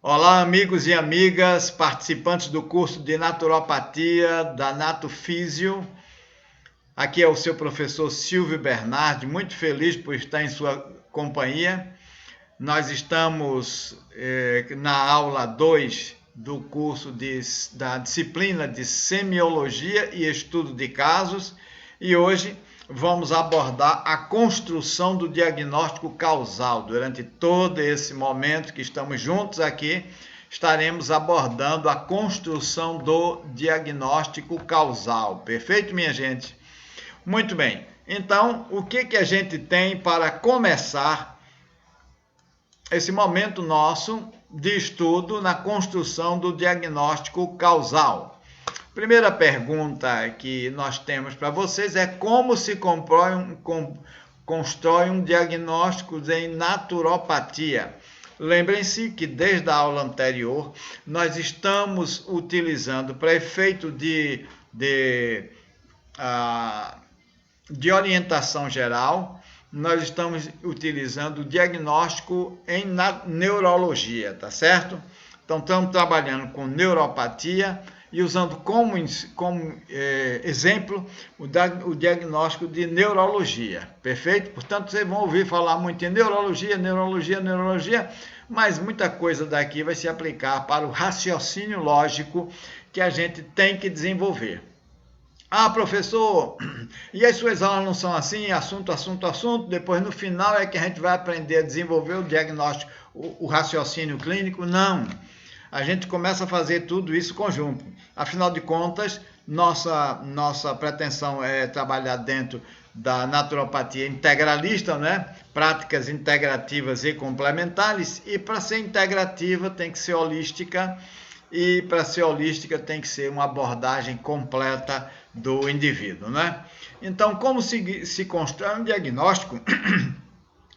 Olá, amigos e amigas, participantes do curso de Naturopatia da Natufísio. Aqui é o seu professor Silvio Bernardi, muito feliz por estar em sua companhia. Nós estamos na aula 2 do curso da disciplina de Semiologia e Estudo de Casos e hoje vamos abordar a construção do diagnóstico causal. Durante todo esse momento que estamos juntos aqui, estaremos abordando a construção do diagnóstico causal. Perfeito, minha gente? Muito bem. Então, o que a gente tem para começar esse momento nosso de estudo na construção do diagnóstico causal? Primeira pergunta que nós temos para vocês é como se constrói um diagnóstico em naturopatia. Lembrem-se que desde a aula anterior nós estamos utilizando para efeito de orientação geral, nós estamos utilizando o diagnóstico em neurologia, tá certo? Então estamos trabalhando com neuropatia e usando como exemplo o diagnóstico de neurologia, perfeito? Portanto, vocês vão ouvir falar muito em neurologia, mas muita coisa daqui vai se aplicar para o raciocínio lógico que a gente tem que desenvolver. Ah, professor, e as suas aulas não são assim, assunto, depois no final é que a gente vai aprender a desenvolver o diagnóstico, o raciocínio clínico? Não. A gente começa a fazer tudo isso conjunto. Afinal de contas, nossa pretensão é trabalhar dentro da naturopatia integralista, né? Práticas integrativas e complementares, e para ser integrativa tem que ser holística, e para ser holística tem que ser uma abordagem completa do indivíduo, né? Então, como se constrói um diagnóstico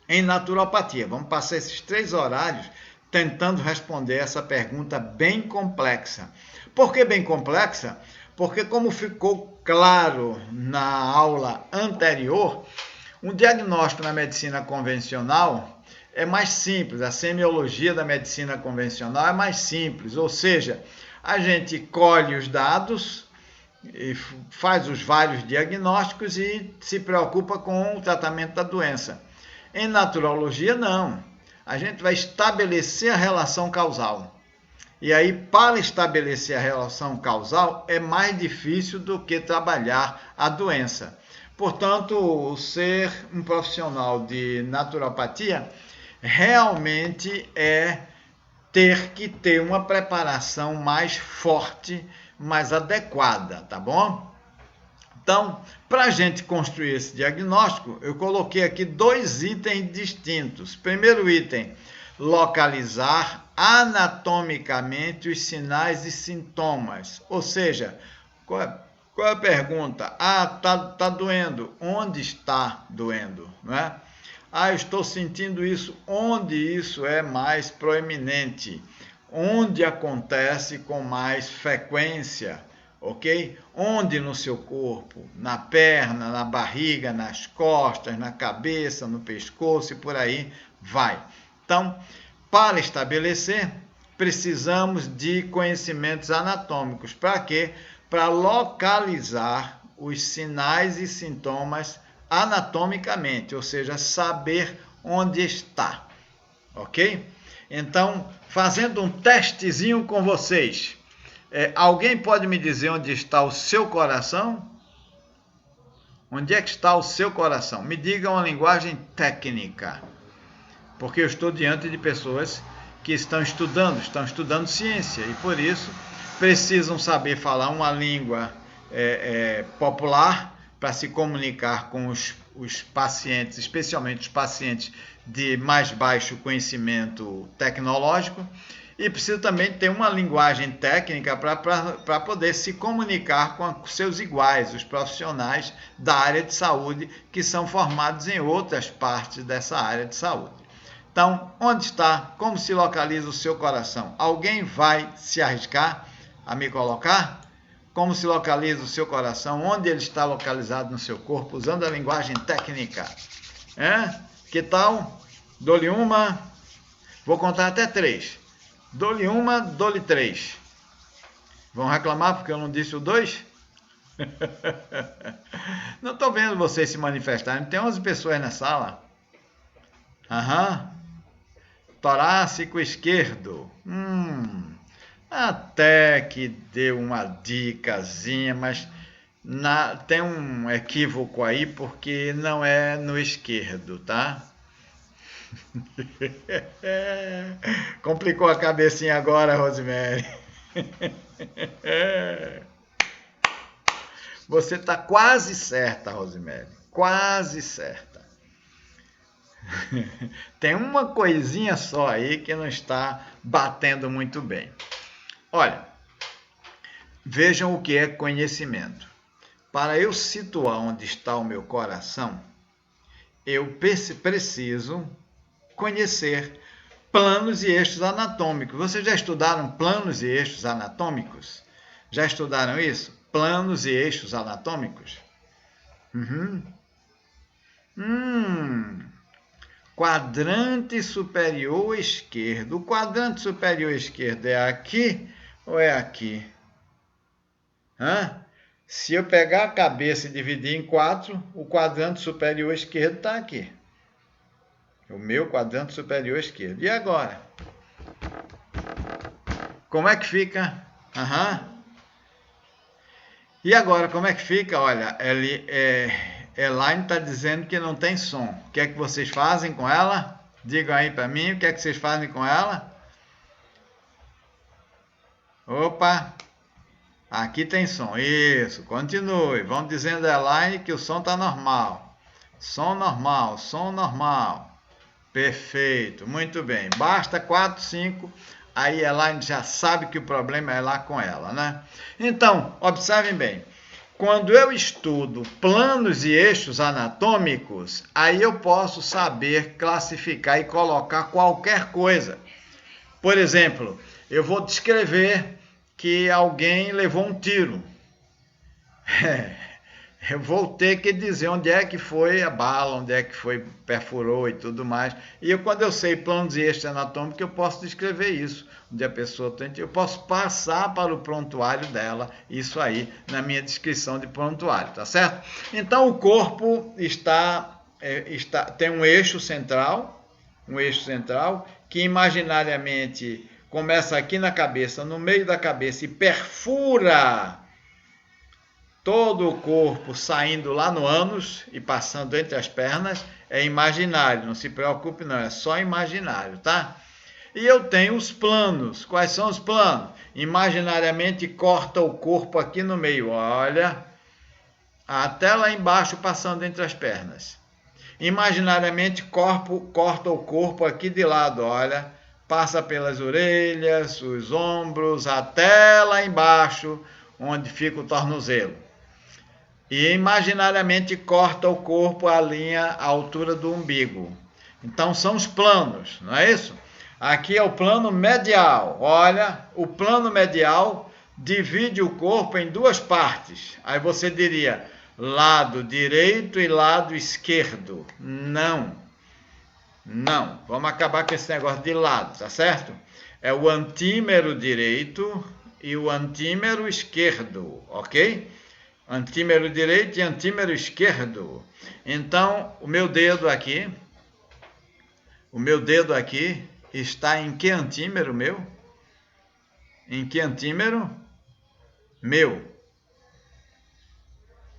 em naturopatia? Vamos passar esses 3 horários tentando responder essa pergunta bem complexa. Por que bem complexa? Porque, como ficou claro na aula anterior, um diagnóstico na medicina convencional é mais simples, a semiologia da medicina convencional é mais simples, ou seja, a gente colhe os dados, e faz os vários diagnósticos e se preocupa com o tratamento da doença. Em naturologia, não. A gente vai estabelecer a relação causal. E aí, para estabelecer a relação causal, é mais difícil do que trabalhar a doença. Portanto, ser um profissional de naturopatia realmente é ter que ter uma preparação mais forte, mais adequada, tá bom? Então, para a gente construir esse diagnóstico, eu coloquei aqui 2 itens distintos. Primeiro item, localizar anatomicamente os sinais e sintomas. Ou seja, qual é a pergunta? Ah, tá doendo. Onde está doendo? Não é? Ah, eu estou sentindo isso. Onde isso é mais proeminente? Onde acontece com mais frequência? Ok? Onde no seu corpo? Na perna, na barriga, nas costas, na cabeça, no pescoço e por aí vai. Então, para estabelecer, precisamos de conhecimentos anatômicos. Para quê? Para localizar os sinais e sintomas anatomicamente, ou seja, saber onde está, ok? Então, fazendo um testezinho com vocês, alguém pode me dizer onde está o seu coração? Onde é que está o seu coração? Me diga uma linguagem técnica, porque eu estou diante de pessoas que estão estudando ciência e por isso precisam saber falar uma língua popular para se comunicar com os pacientes, especialmente os pacientes de mais baixo conhecimento tecnológico, e precisa também ter uma linguagem técnica para poder se comunicar com seus iguais, os profissionais da área de saúde que são formados em outras partes dessa área de saúde. Então, onde está? Como se localiza o seu coração? Alguém vai se arriscar a me colocar? Como se localiza o seu coração? Onde ele está localizado no seu corpo? Usando a linguagem técnica. Que tal? Dou-lhe uma. Vou contar até 3. Dou-lhe uma, dou-lhe 3. Vão reclamar porque eu não disse o 2? Não estou vendo vocês se manifestarem. Tem 11 pessoas na sala. Aham. Torácico esquerdo. Até que deu uma dicasinha, mas tem um equívoco aí, porque não é no esquerdo, tá? Complicou a cabecinha agora, Rosemary. Você está quase certa, Rosemary. Quase certa. Tem uma coisinha só aí que não está batendo muito bem. Olha, vejam o que é conhecimento. Para eu situar onde está o meu coração, eu preciso conhecer planos e eixos anatômicos. Vocês já estudaram planos e eixos anatômicos? Já estudaram isso? Planos e eixos anatômicos? Quadrante superior esquerdo. O quadrante superior esquerdo é aqui ou é aqui? Se eu pegar a cabeça e dividir em 4, o quadrante superior esquerdo está aqui. O meu quadrante superior esquerdo. E agora? Como é que fica? E agora, como é que fica? Olha, Elaine está dizendo que não tem som. O que é que vocês fazem com ela? Digam aí para mim, o que é que vocês fazem com ela? Opa! Aqui tem som. Isso, continue. Vão dizendo a Elaine que o som está normal. Som normal, som normal. Perfeito, muito bem. Basta 4, 5, aí a Elaine já sabe que o problema é lá com ela, né? Então, observem bem. Quando eu estudo planos e eixos anatômicos, aí eu posso saber classificar e colocar qualquer coisa. Por exemplo, eu vou descrever que alguém levou um tiro. Eu vou ter que dizer onde é que foi a bala, onde é que foi, perfurou e tudo mais. E quando eu sei planos e eixos anatômicos, eu posso descrever isso. Onde a pessoa tem, eu posso passar para o prontuário dela, isso aí, na minha descrição de prontuário, tá certo? Então, o corpo tem um eixo central, que imaginariamente começa aqui na cabeça, no meio da cabeça, e perfura todo o corpo, saindo lá no ânus e passando entre as pernas. É imaginário, não se preocupe não, é só imaginário, tá? E eu tenho os planos. Quais são os planos? Imaginariamente corta o corpo aqui no meio, olha, até lá embaixo, passando entre as pernas. Imaginariamente corta o corpo aqui de lado, olha, passa pelas orelhas, os ombros, até lá embaixo, onde fica o tornozelo. E imaginariamente corta o corpo à altura do umbigo. Então são os planos, não é isso? Aqui é o plano medial. Olha, o plano medial divide o corpo em duas partes. Aí você diria lado direito e lado esquerdo. Não. Vamos acabar com esse negócio de lado, tá certo? É o antímero direito e o antímero esquerdo, ok? Antímero direito e antímero esquerdo. Então, o meu dedo aqui está em que antímero meu? Em que antímero? Meu.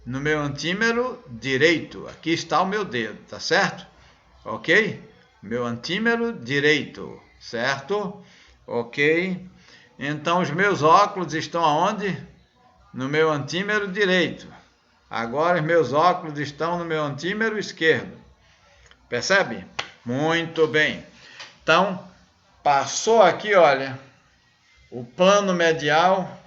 No meu antímero direito. Aqui está o meu dedo, tá certo? Ok? Meu antímero direito, certo? Ok? Então, os meus óculos estão aonde? No meu antímero direito. Agora os meus óculos estão no meu antímero esquerdo. Percebe? Muito bem. Então, passou aqui, olha, o plano medial,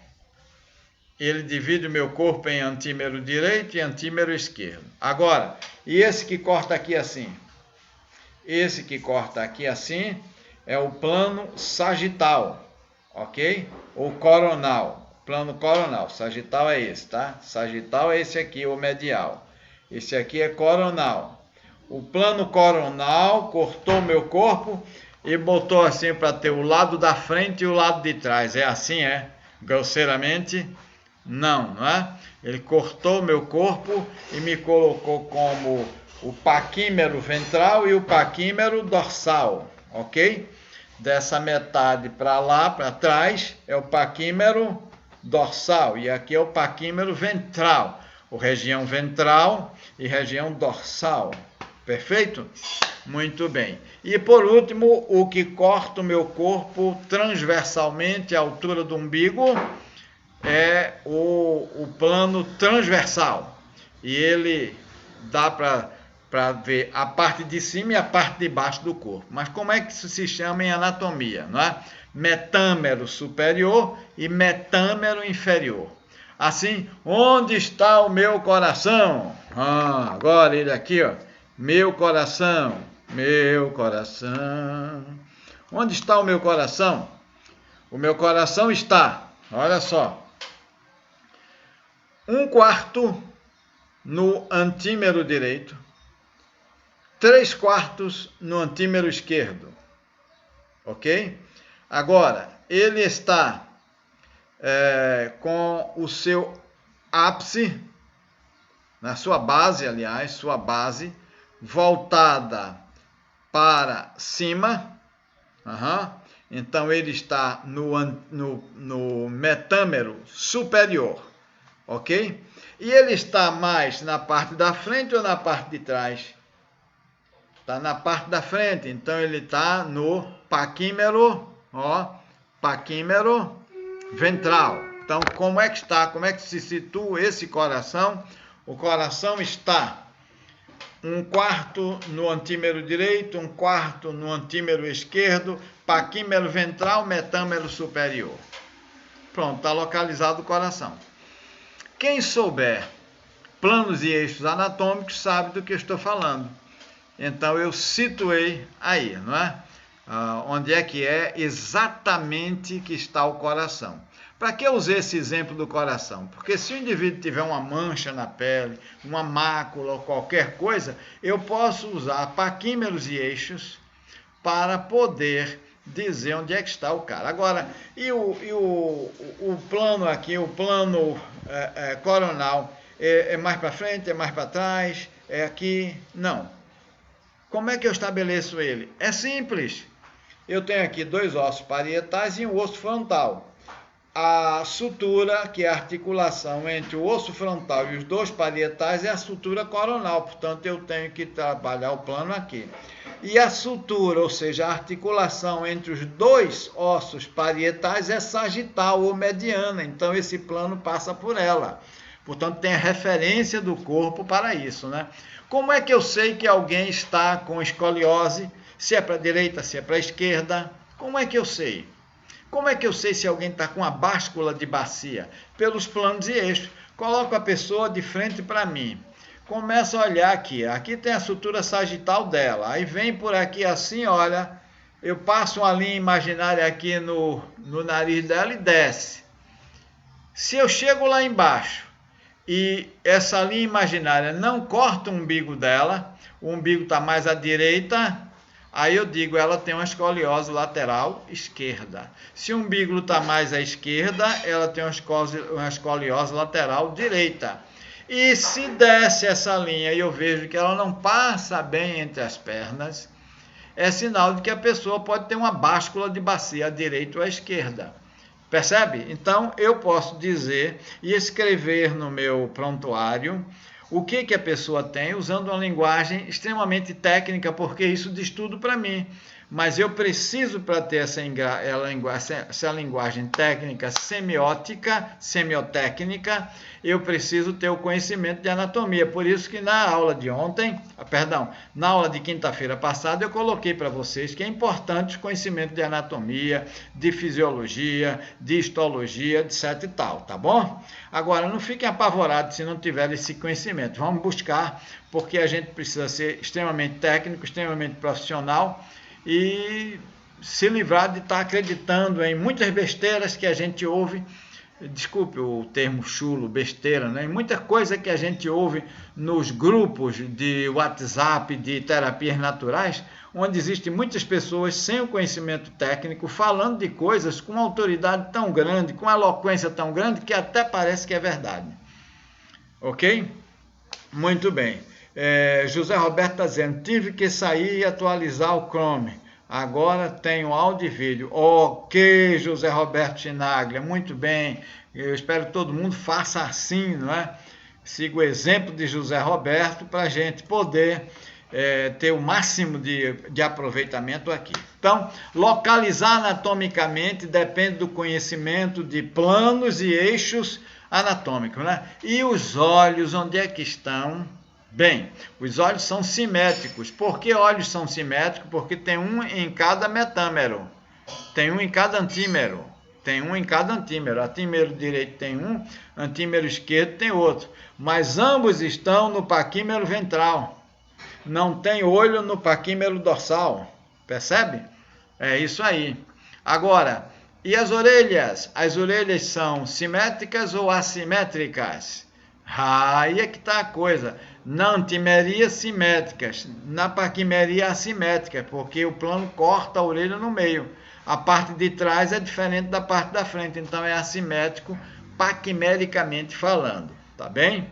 ele divide o meu corpo em antímero direito e antímero esquerdo. Agora, e esse que corta aqui assim? Esse que corta aqui assim é o plano sagital, ok? Ou coronal. Plano coronal, sagital é esse, tá? Sagital é esse aqui, o medial. Esse aqui é coronal. O plano coronal cortou meu corpo e botou assim para ter o lado da frente e o lado de trás. É assim, é? Grosseiramente? Não, não é? Ele cortou meu corpo e me colocou como o paquímero ventral e o paquímero dorsal, ok? Dessa metade para lá, para trás, é o paquímero dorsal e aqui é o paquímero ventral, o região ventral e região dorsal. Perfeito? Muito bem. E por último, o que corta o meu corpo transversalmente à altura do umbigo é o plano transversal. E ele dá para ver a parte de cima e a parte de baixo do corpo. Mas como é que isso se chama em anatomia? Não é? Metâmero superior e metâmero inferior. Assim, onde está o meu coração? Agora ele aqui, ó. Meu coração, meu coração. Onde está o meu coração? O meu coração está, olha só, 1/4 no antímero direito, 3/4 no antímero esquerdo, ok? Agora, ele está com o seu ápice, na sua base, aliás, sua base, voltada para cima. Então ele está no metâmero superior, ok? E ele está mais na parte da frente ou na parte de trás? Está na parte da frente, então ele está no paquímero, paquímero ventral. Então como é que está? Como é que se situa esse coração? O coração está 1/4 no antímero direito, 1/4 no antímero esquerdo, paquímero ventral, metâmero superior. Pronto, está localizado o coração. Quem souber planos e eixos anatômicos sabe do que eu estou falando. Então eu situei aí, não é? Onde é que é exatamente que está o coração. Para que eu usei esse exemplo do coração? Porque se o indivíduo tiver uma mancha na pele, uma mácula ou qualquer coisa, eu posso usar paquímeros e eixos para poder dizer onde é que está o cara. Agora, o plano aqui, o plano coronal, é mais para frente, é mais para trás, é aqui? Não. Como é que eu estabeleço ele? É simples. Eu tenho aqui 2 ossos parietais e um osso frontal. A sutura, que é a articulação entre o osso frontal e os 2 parietais, é a sutura coronal. Portanto, eu tenho que trabalhar o plano aqui. E a sutura, ou seja, a articulação entre os 2 ossos parietais é sagital ou mediana. Então, esse plano passa por ela. Portanto, tem a referência do corpo para isso, né? Como é que eu sei que alguém está com escoliose? Se é para a direita, se é para a esquerda? Como é que eu sei? Como é que eu sei se alguém está com a báscula de bacia? Pelos planos e eixos. Coloco a pessoa de frente para mim. Começo a olhar aqui. Aqui tem a sutura sagital dela. Aí vem por aqui assim, olha. Eu passo uma linha imaginária aqui no nariz dela e desce. Se eu chego lá embaixo e essa linha imaginária não corta o umbigo dela, o umbigo está mais à direita, aí eu digo, ela tem uma escoliose lateral esquerda. Se o umbigo está mais à esquerda, ela tem uma escoliose lateral direita. E se desce essa linha e eu vejo que ela não passa bem entre as pernas, é sinal de que a pessoa pode ter uma báscula de bacia à direita ou à esquerda. Percebe? Então, eu posso dizer e escrever no meu prontuário o que a pessoa tem, usando uma linguagem extremamente técnica, porque isso diz tudo para mim. Mas eu preciso, para ter essa linguagem técnica semiotécnica, eu preciso ter o conhecimento de anatomia. Por isso que na aula de na aula de quinta-feira passada, eu coloquei para vocês que é importante o conhecimento de anatomia, de fisiologia, de histologia, etc e tal, tá bom? Agora, não fiquem apavorados se não tiverem esse conhecimento. Vamos buscar, porque a gente precisa ser extremamente técnico, extremamente profissional, e se livrar de estar acreditando em muitas besteiras que a gente ouve desculpe o termo chulo, besteira, né? Muita coisa que a gente ouve nos grupos de WhatsApp de terapias naturais, onde existem muitas pessoas sem o conhecimento técnico falando de coisas com autoridade tão grande, com eloquência tão grande, que até parece que é verdade. Ok? Muito bem. José Roberto está dizendo, tive que sair e atualizar o Chrome. Agora tenho áudio e vídeo. Ok, José Roberto Chinaglia, muito bem. Eu espero que todo mundo faça assim, não é? Siga o exemplo de José Roberto para a gente poder ter o máximo de aproveitamento aqui. Então, localizar anatomicamente depende do conhecimento de planos e eixos anatômicos, né? E os olhos, onde é que estão? Bem, os olhos são simétricos. Por que olhos são simétricos? Porque tem um em cada metâmero, tem um em cada antímero, tem um em cada antímero. Antímero direito tem um, antímero esquerdo tem outro. Mas ambos estão no paquímero ventral. Não tem olho no paquímero dorsal. Percebe? É isso aí. Agora, e as orelhas? As orelhas são simétricas ou assimétricas? Aí é que está a coisa. Na antimeria, simétricas. Na paquimeria, assimétricas, porque o plano corta a orelha no meio. A parte de trás é diferente da parte da frente, então é assimétrico, paquimericamente falando. Tá bem?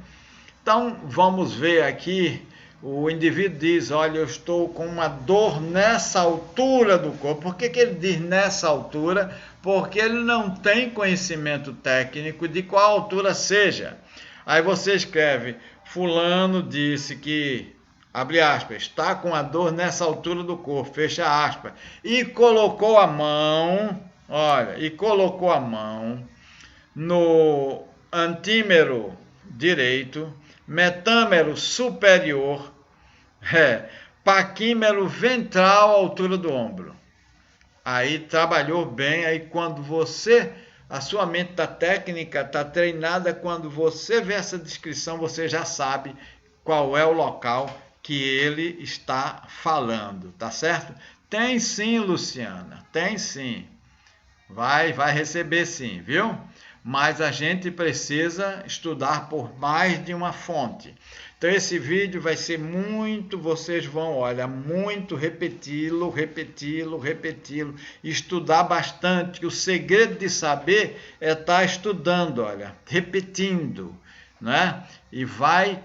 Então, vamos ver aqui. O indivíduo diz, olha, eu estou com uma dor nessa altura do corpo. Por que ele diz nessa altura? Porque ele não tem conhecimento técnico de qual altura seja. Aí você escreve, fulano disse que, abre aspas, está com a dor nessa altura do corpo, fecha aspas. E colocou a mão, olha, no antímero direito, metâmero superior, paquímero ventral à altura do ombro. Aí trabalhou bem, aí quando a sua mente está técnica, está treinada, quando você vê essa descrição, você já sabe qual é o local que ele está falando, tá certo? Tem sim, Luciana, tem sim. Vai receber sim, viu? Mas a gente precisa estudar por mais de uma fonte. Então esse vídeo vai ser muito, vocês vão, olha, muito repeti-lo, estudar bastante. O segredo de saber é estar estudando, olha, repetindo, né? E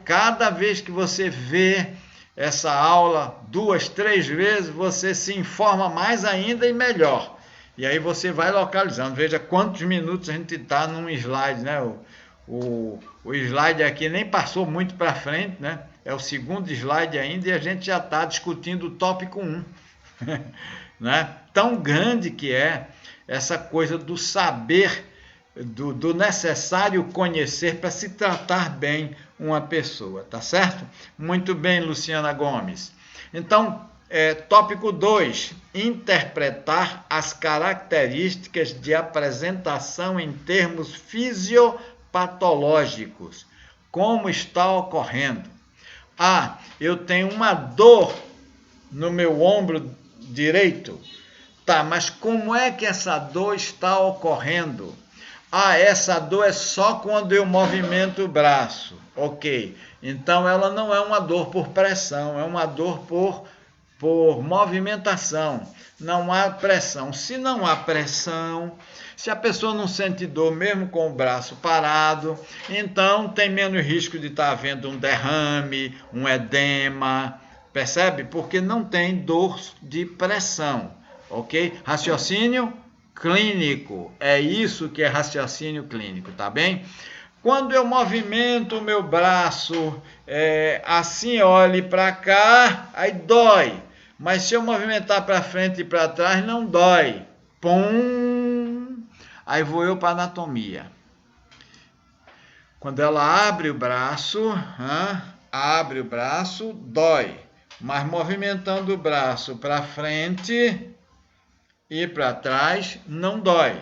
cada vez que você vê essa aula 2, 3 vezes, você se informa mais ainda e melhor. E aí você vai localizando. Veja quantos minutos a gente está num slide, né? O slide aqui nem passou muito para frente, né? É o segundo slide ainda e a gente já está discutindo o tópico 1. Né? Tão grande que é essa coisa do saber, do necessário conhecer para se tratar bem uma pessoa, tá certo? Muito bem, Luciana Gomes. Então, tópico 2, interpretar as características de apresentação em termos fisiopatológicos. Como está ocorrendo? Eu tenho uma dor no meu ombro direito. Tá, mas como é que essa dor está ocorrendo? Essa dor é só quando eu movimento o braço. Ok, então ela não é uma dor por pressão, é uma dor por movimentação, não há pressão. Se não há pressão, se a pessoa não sente dor mesmo com o braço parado, então tem menos risco de estar havendo um derrame, um edema, percebe? Porque não tem dor de pressão, ok? Raciocínio clínico, é isso que é raciocínio clínico, tá bem? Quando eu movimento o meu braço, assim, olhe para cá, aí dói. Mas se eu movimentar para frente e para trás, não dói. Pum! Aí vou eu para a anatomia. Quando ela abre o braço, dói. Mas movimentando o braço para frente e para trás, não dói.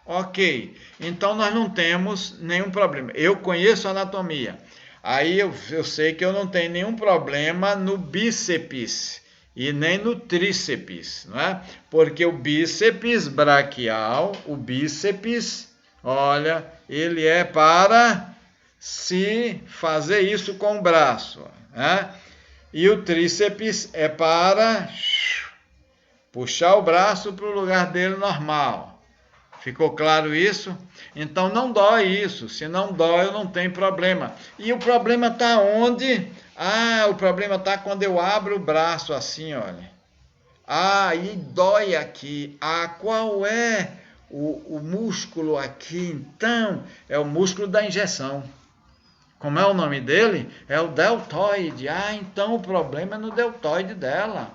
Ok, então nós não temos nenhum problema. Eu conheço a anatomia. Aí eu sei que eu não tenho nenhum problema no bíceps e nem no tríceps, não é? Porque o bíceps braquial, olha, ele é para se fazer isso com o braço, né? E o tríceps é para puxar o braço para o lugar dele normal. Ficou claro isso? Então não dói isso. Se não dói, não tem problema. E o problema está onde? Ah, o problema está quando eu abro o braço assim, olha. Ah, e dói aqui. Ah, qual é o músculo aqui? Então, é o músculo da injeção. Como é o nome dele? É o deltoide. Ah, então o problema é no deltoide dela.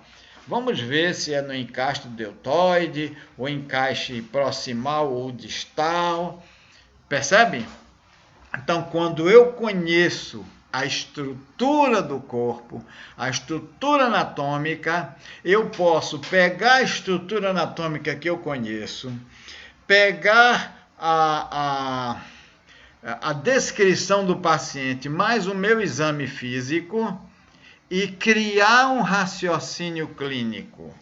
Vamos ver se é no encaixe do deltoide, o encaixe proximal ou distal. Percebe? Então, quando eu conheço a estrutura do corpo, a estrutura anatômica, eu posso pegar a estrutura anatômica que eu conheço, pegar a descrição do paciente mais o meu exame físico e criar um raciocínio clínico.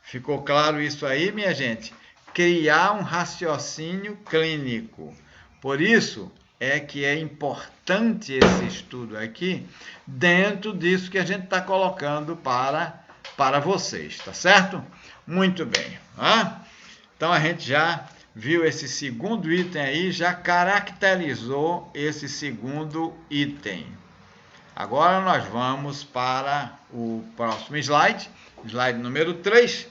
Ficou claro isso aí, minha gente? Criar um raciocínio clínico. Por isso é que é importante esse estudo aqui, dentro disso que a gente está colocando para vocês, tá certo? Muito bem. Tá? Então a gente já viu esse segundo item aí, já caracterizou esse segundo item. Agora nós vamos para o próximo slide, slide número 3.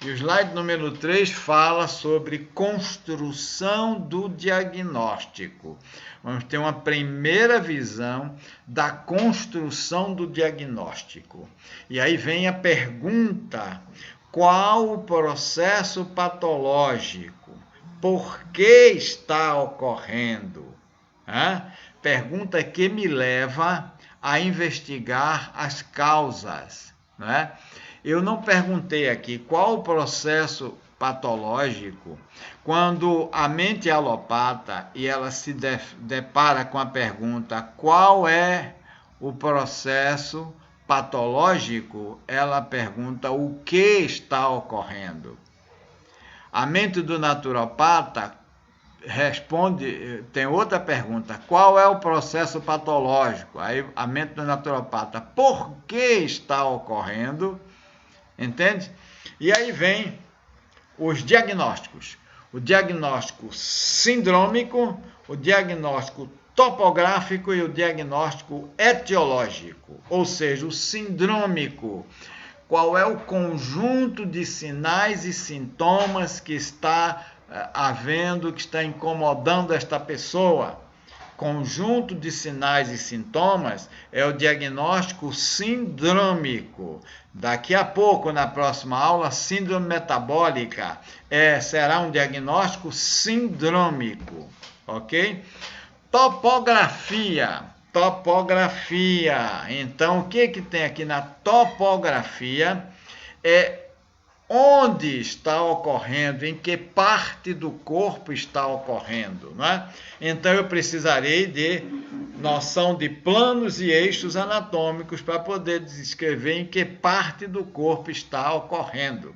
E o slide número 3 fala sobre construção do diagnóstico. Vamos ter uma primeira visão da construção do diagnóstico. E aí vem a pergunta: qual o processo patológico? Por que está ocorrendo? Pergunta que me leva a investigar as causas, né? Eu não perguntei aqui qual o processo patológico quando a mente é alopata e ela se depara com a pergunta qual é o processo patológico, ela pergunta o que está ocorrendo. A mente do naturopata responde, tem outra pergunta, qual é o processo patológico? Aí a mente do naturopata, por que está ocorrendo? Entende? E aí vem os diagnósticos. O diagnóstico sindrômico, o diagnóstico topográfico e o diagnóstico etiológico. Ou seja, o sindrômico. Qual é o conjunto de sinais e sintomas que está havendo, que está incomodando esta pessoa? Conjunto de sinais e sintomas é o diagnóstico sindrômico. Daqui a pouco, na próxima aula, síndrome metabólica será um diagnóstico sindrômico, ok? Topografia. Então, o que tem aqui na topografia é onde está ocorrendo, em que parte do corpo está ocorrendo, não é? Então eu precisarei de noção de planos e eixos anatômicos para poder descrever em que parte do corpo está ocorrendo.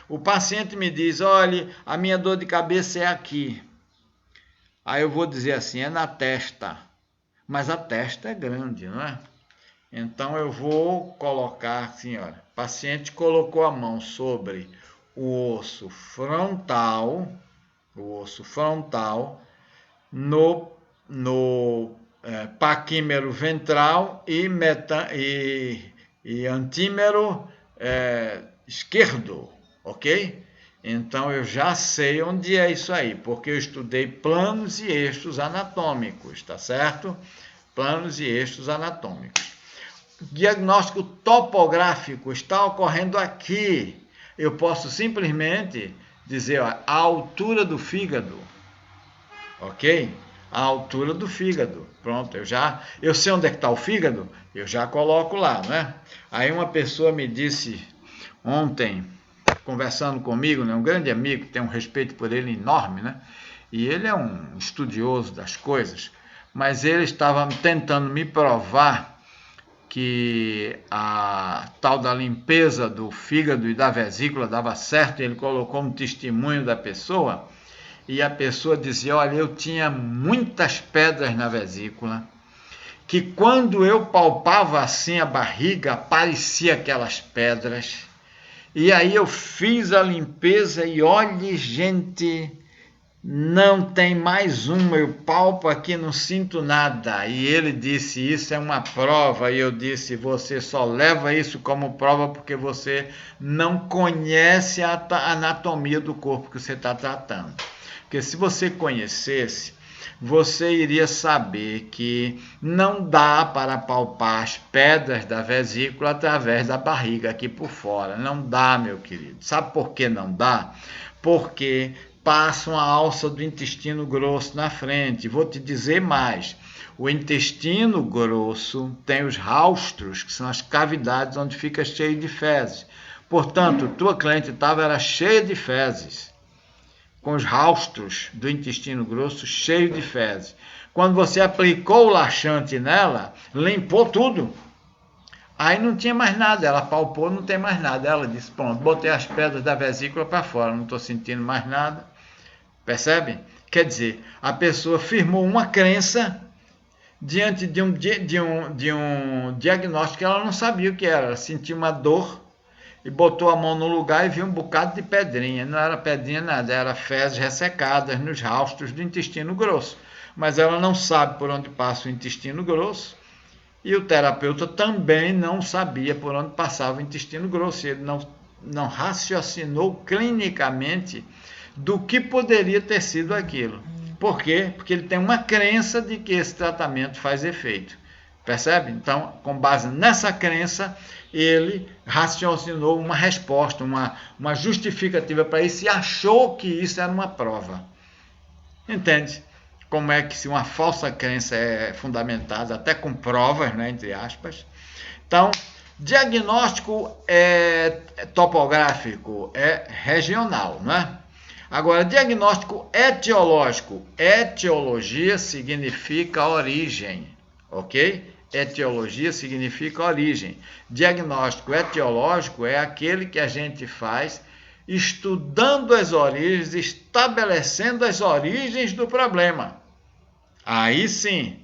O paciente me diz, olha, a minha dor de cabeça é aqui. Aí eu vou dizer assim, é na testa. Mas a testa é grande, não é? Então eu vou colocar assim, olha, o paciente colocou a mão sobre o osso frontal no paquímero ventral e antímero esquerdo, ok? Então eu já sei onde é isso aí, porque eu estudei planos e eixos anatômicos, tá certo? Planos e eixos anatômicos. Diagnóstico topográfico está ocorrendo aqui. Eu posso simplesmente dizer a altura do fígado, ok? A altura do fígado. Pronto, eu sei onde é que está o fígado, eu já coloco lá, né? Aí uma pessoa me disse ontem, conversando comigo, né, um grande amigo, tenho um respeito por ele enorme, né? E ele é um estudioso das coisas, mas ele estava tentando me provar que a tal da limpeza do fígado e da vesícula dava certo, ele colocou um testemunho da pessoa, e a pessoa dizia, olha, eu tinha muitas pedras na vesícula, que quando eu palpava assim a barriga, aparecia aquelas pedras, e aí eu fiz a limpeza e olhe, gente, não tem mais uma, eu palpo aqui, não sinto nada. E ele disse, isso é uma prova. E eu disse, você só leva isso como prova porque você não conhece a anatomia do corpo que você está tratando. Porque se você conhecesse, você iria saber que não dá para palpar as pedras da vesícula através da barriga aqui por fora. Não dá, meu querido. Sabe por que não dá? Porque passa uma alça do intestino grosso na frente. Vou te dizer mais. O intestino grosso tem os haustros, que são as cavidades onde fica cheio de fezes. Portanto, tua cliente era cheia de fezes, com os haustros do intestino grosso cheio de fezes. Quando você aplicou o laxante nela, limpou tudo. Aí não tinha mais nada, ela palpou, não tem mais nada. Ela disse, pronto, botei as pedras da vesícula para fora, não estou sentindo mais nada. Percebe? Quer dizer, a pessoa firmou uma crença diante de um diagnóstico que ela não sabia o que era. Ela sentiu uma dor e botou a mão no lugar e viu um bocado de pedrinha. Não era pedrinha nada, era fezes ressecadas nos haustros do intestino grosso. Mas ela não sabe por onde passa o intestino grosso e o terapeuta também não sabia por onde passava o intestino grosso. Ele não raciocinou clinicamente do que poderia ter sido aquilo. Por quê? Porque ele tem uma crença de que esse tratamento faz efeito. Percebe? Então, com base nessa crença, ele raciocinou uma resposta, uma justificativa para isso e achou que isso era uma prova. Entende? Como é que se uma falsa crença é fundamentada até com provas, né, entre aspas. Então, diagnóstico topográfico é regional, não é? Agora, diagnóstico etiológico. Etiologia significa origem, ok? Etiologia significa origem. Diagnóstico etiológico é aquele que a gente faz estudando as origens, estabelecendo as origens do problema. Aí sim,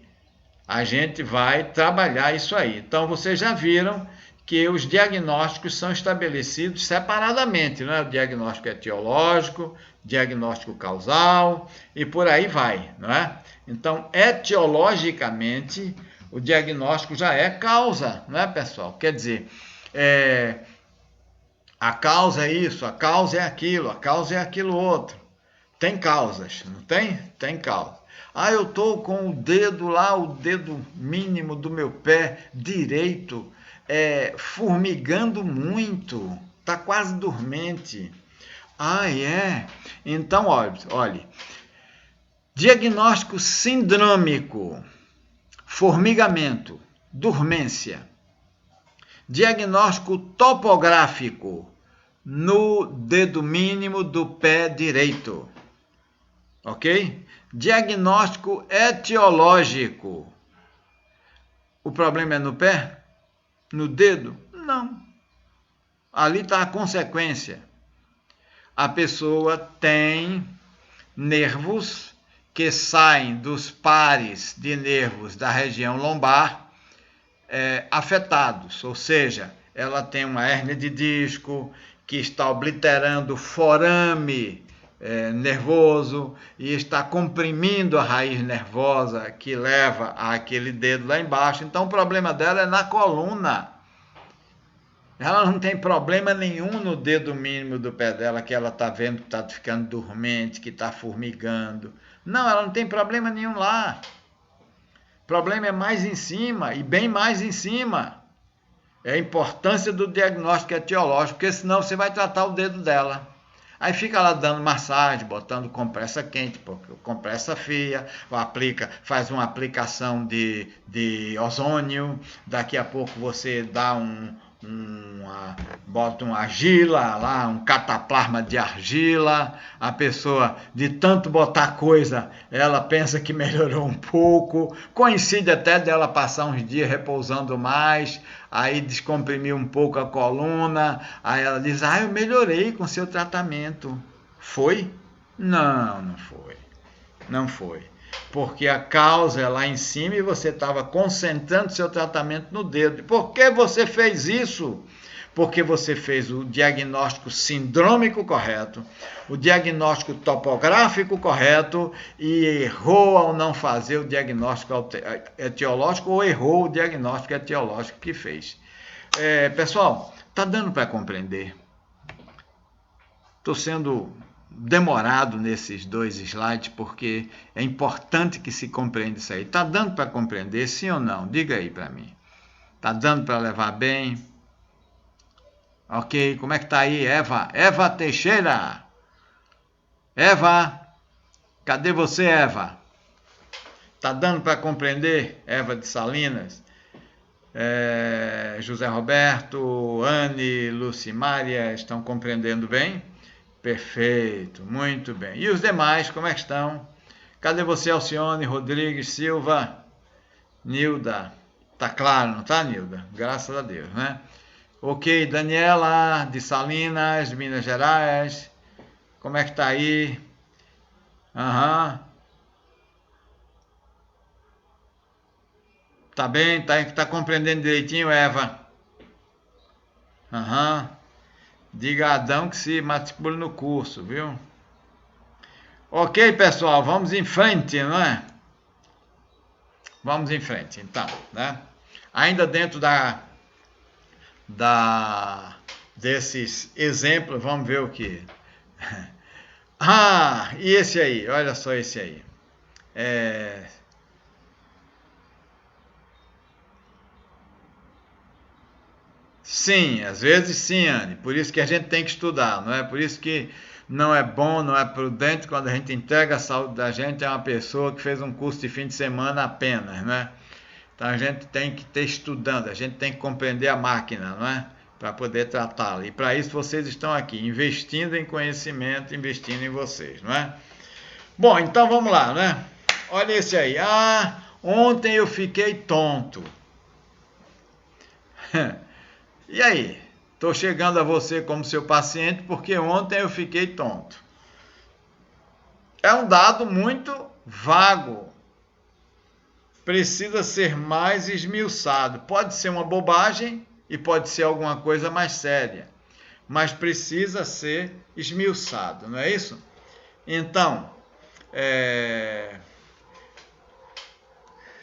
a gente vai trabalhar isso aí. Então, vocês já viram que os diagnósticos são estabelecidos separadamente, né? O diagnóstico etiológico, diagnóstico causal e por aí vai, não é? Então, etiologicamente, o diagnóstico já é causa, não é, pessoal? Quer dizer, a causa é isso, a causa é aquilo, a causa é aquilo outro. Tem causas, não tem? Tem causa. Ah, eu estou com o dedo lá, o dedo mínimo do meu pé direito, formigando muito, está quase dormente. Ah, é? Então, olha, diagnóstico sindrômico, formigamento, dormência. Diagnóstico topográfico, no dedo mínimo do pé direito. Ok? Diagnóstico etiológico. O problema é no pé? No dedo? Não. Ali está a consequência. A pessoa tem nervos que saem dos pares de nervos da região lombar afetados, ou seja, ela tem uma hérnia de disco que está obliterando o forame nervoso e está comprimindo a raiz nervosa que leva àquele dedo lá embaixo. Então o problema dela é na coluna. Ela não tem problema nenhum no dedo mínimo do pé dela, que ela está vendo que está ficando dormente, que está formigando. Não, ela não tem problema nenhum lá. O problema é mais em cima, e bem mais em cima. É a importância do diagnóstico etiológico, porque senão você vai tratar o dedo dela. Aí fica lá dando massagem, botando compressa quente, compressa fria, faz uma aplicação de ozônio, daqui a pouco você dá bota uma argila lá, um cataplasma de argila, a pessoa de tanto botar coisa, ela pensa que melhorou um pouco, coincide até dela passar uns dias repousando mais, aí descomprimiu um pouco a coluna, aí ela diz, eu melhorei com seu tratamento. Foi? Não, não foi. Não foi. Porque a causa é lá em cima e você estava concentrando seu tratamento no dedo. Por que você fez isso? Porque você fez o diagnóstico sindrômico correto, o diagnóstico topográfico correto e errou ao não fazer o diagnóstico etiológico ou errou o diagnóstico etiológico que fez. Pessoal, tá dando para compreender? Estou sendo demorado nesses 2 slides porque é importante que se compreenda isso aí. Tá dando para compreender, sim ou não? Diga aí para mim. Tá dando para levar bem? Ok, como é que tá aí, Eva? Eva Teixeira! Eva! Cadê você, Eva? Tá dando para compreender, Eva de Salinas? José Roberto, Anne, Lucimária, estão compreendendo bem? Perfeito, muito bem. E os demais, como é que estão? Cadê você, Alcione, Rodrigues, Silva, Nilda? Tá claro, não tá, Nilda? Graças a Deus, né? Ok, Daniela, de Salinas, Minas Gerais. Como é que tá aí? Aham. Tá bem? Tá compreendendo direitinho, Eva? Aham. Diga a Adão que se matricule no curso, viu? Ok, pessoal, vamos em frente, não é? Vamos em frente, então, né? Ainda dentro desses exemplos, vamos ver o que. Ah, e esse aí, olha só esse aí. Sim, às vezes sim, Anne. Por isso que a gente tem que estudar, não é? Por isso que não é bom, não é prudente quando a gente entrega a saúde da gente a uma pessoa que fez um curso de fim de semana apenas, né? Então a gente tem que ter estudando, a gente tem que compreender a máquina, não é? Para poder tratá-la. E para isso vocês estão aqui, investindo em conhecimento, investindo em vocês, não é? Bom, então vamos lá, né? Olha esse aí. Ah, ontem eu fiquei tonto. E aí? Estou chegando a você como seu paciente porque ontem eu fiquei tonto. É um dado muito vago. Precisa ser mais esmiuçado. Pode ser uma bobagem e pode ser alguma coisa mais séria, mas precisa ser esmiuçado, não é isso? Então,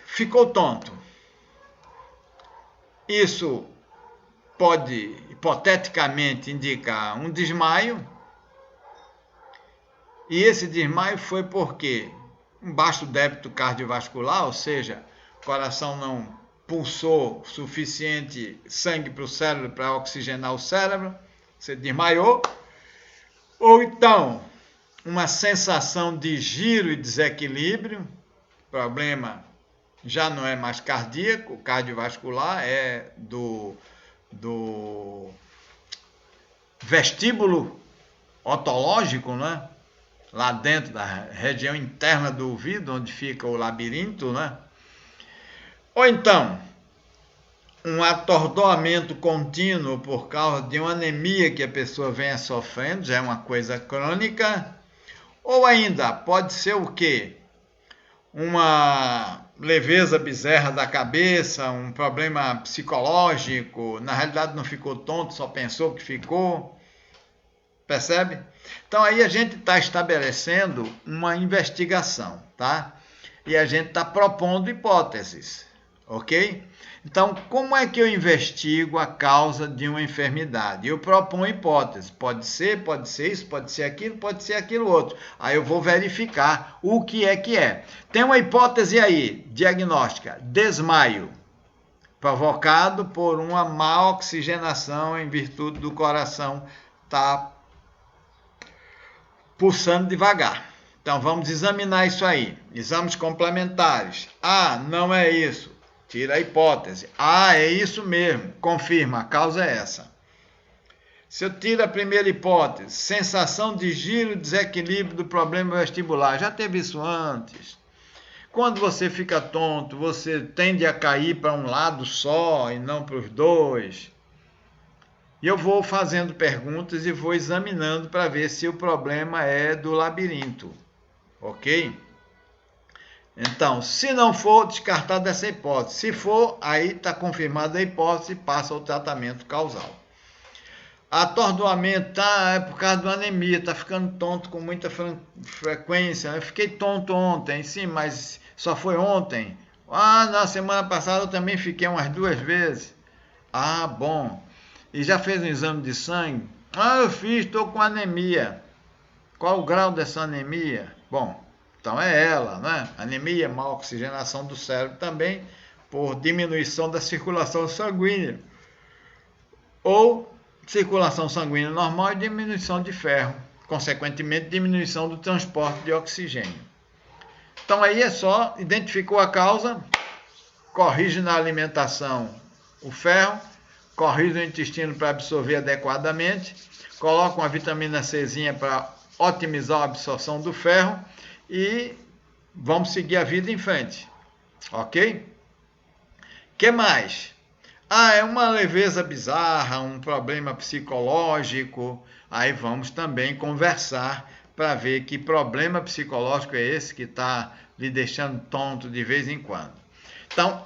ficou tonto. Isso pode, hipoteticamente, indicar um desmaio, e esse desmaio foi porque um baixo débito cardiovascular, ou seja, o coração não pulsou suficiente sangue para o cérebro para oxigenar o cérebro, você desmaiou, ou então uma sensação de giro e desequilíbrio, problema já não é mais cardíaco, cardiovascular, é do vestíbulo otológico, né? Lá dentro da região interna do ouvido, onde fica o labirinto, né? Ou então, um atordoamento contínuo por causa de uma anemia que a pessoa venha sofrendo, já é uma coisa crônica. Ou ainda, pode ser o quê? Uma leveza bizarra da cabeça, um problema psicológico, na realidade não ficou tonto, só pensou que ficou. Percebe? Então aí a gente está estabelecendo uma investigação, tá? E a gente está propondo hipóteses, ok? Então, como é que eu investigo a causa de uma enfermidade? Eu proponho hipóteses. Pode ser isso, pode ser aquilo outro. Aí eu vou verificar o que é que é. Tem uma hipótese aí, diagnóstica, desmaio, provocado por uma má oxigenação em virtude do coração estar pulsando devagar. Então vamos examinar isso aí. Exames complementares. Ah, não é isso. Tira a hipótese. Ah, é isso mesmo. Confirma, a causa é essa. Se eu tiro a primeira hipótese, sensação de giro e desequilíbrio do problema vestibular. Já teve isso antes. Quando você fica tonto, você tende a cair para um lado só e não para os dois. E eu vou fazendo perguntas e vou examinando para ver se o problema é do labirinto, ok? Então, se não for, descartada essa hipótese. Se for, aí está confirmada a hipótese e passa ao tratamento causal. Atordoamento, é por causa da anemia, tá ficando tonto com muita frequência. Eu fiquei tonto ontem, sim, mas só foi ontem. Na semana passada eu também fiquei umas 2 vezes. Bom. E já fez um exame de sangue? Eu fiz, estou com anemia. Qual o grau dessa anemia? Bom, então é ela, né? Anemia, má oxigenação do cérebro também, por diminuição da circulação sanguínea. Ou circulação sanguínea normal e diminuição de ferro, consequentemente diminuição do transporte de oxigênio. Então aí é só, identificou a causa, corrige na alimentação o ferro, corrige o intestino para absorver adequadamente, coloca uma vitamina Czinha para otimizar a absorção do ferro e vamos seguir a vida em frente, ok? Que mais? É uma leveza bizarra, um problema psicológico. Aí vamos também conversar para ver que problema psicológico é esse que está lhe deixando tonto de vez em quando. Então,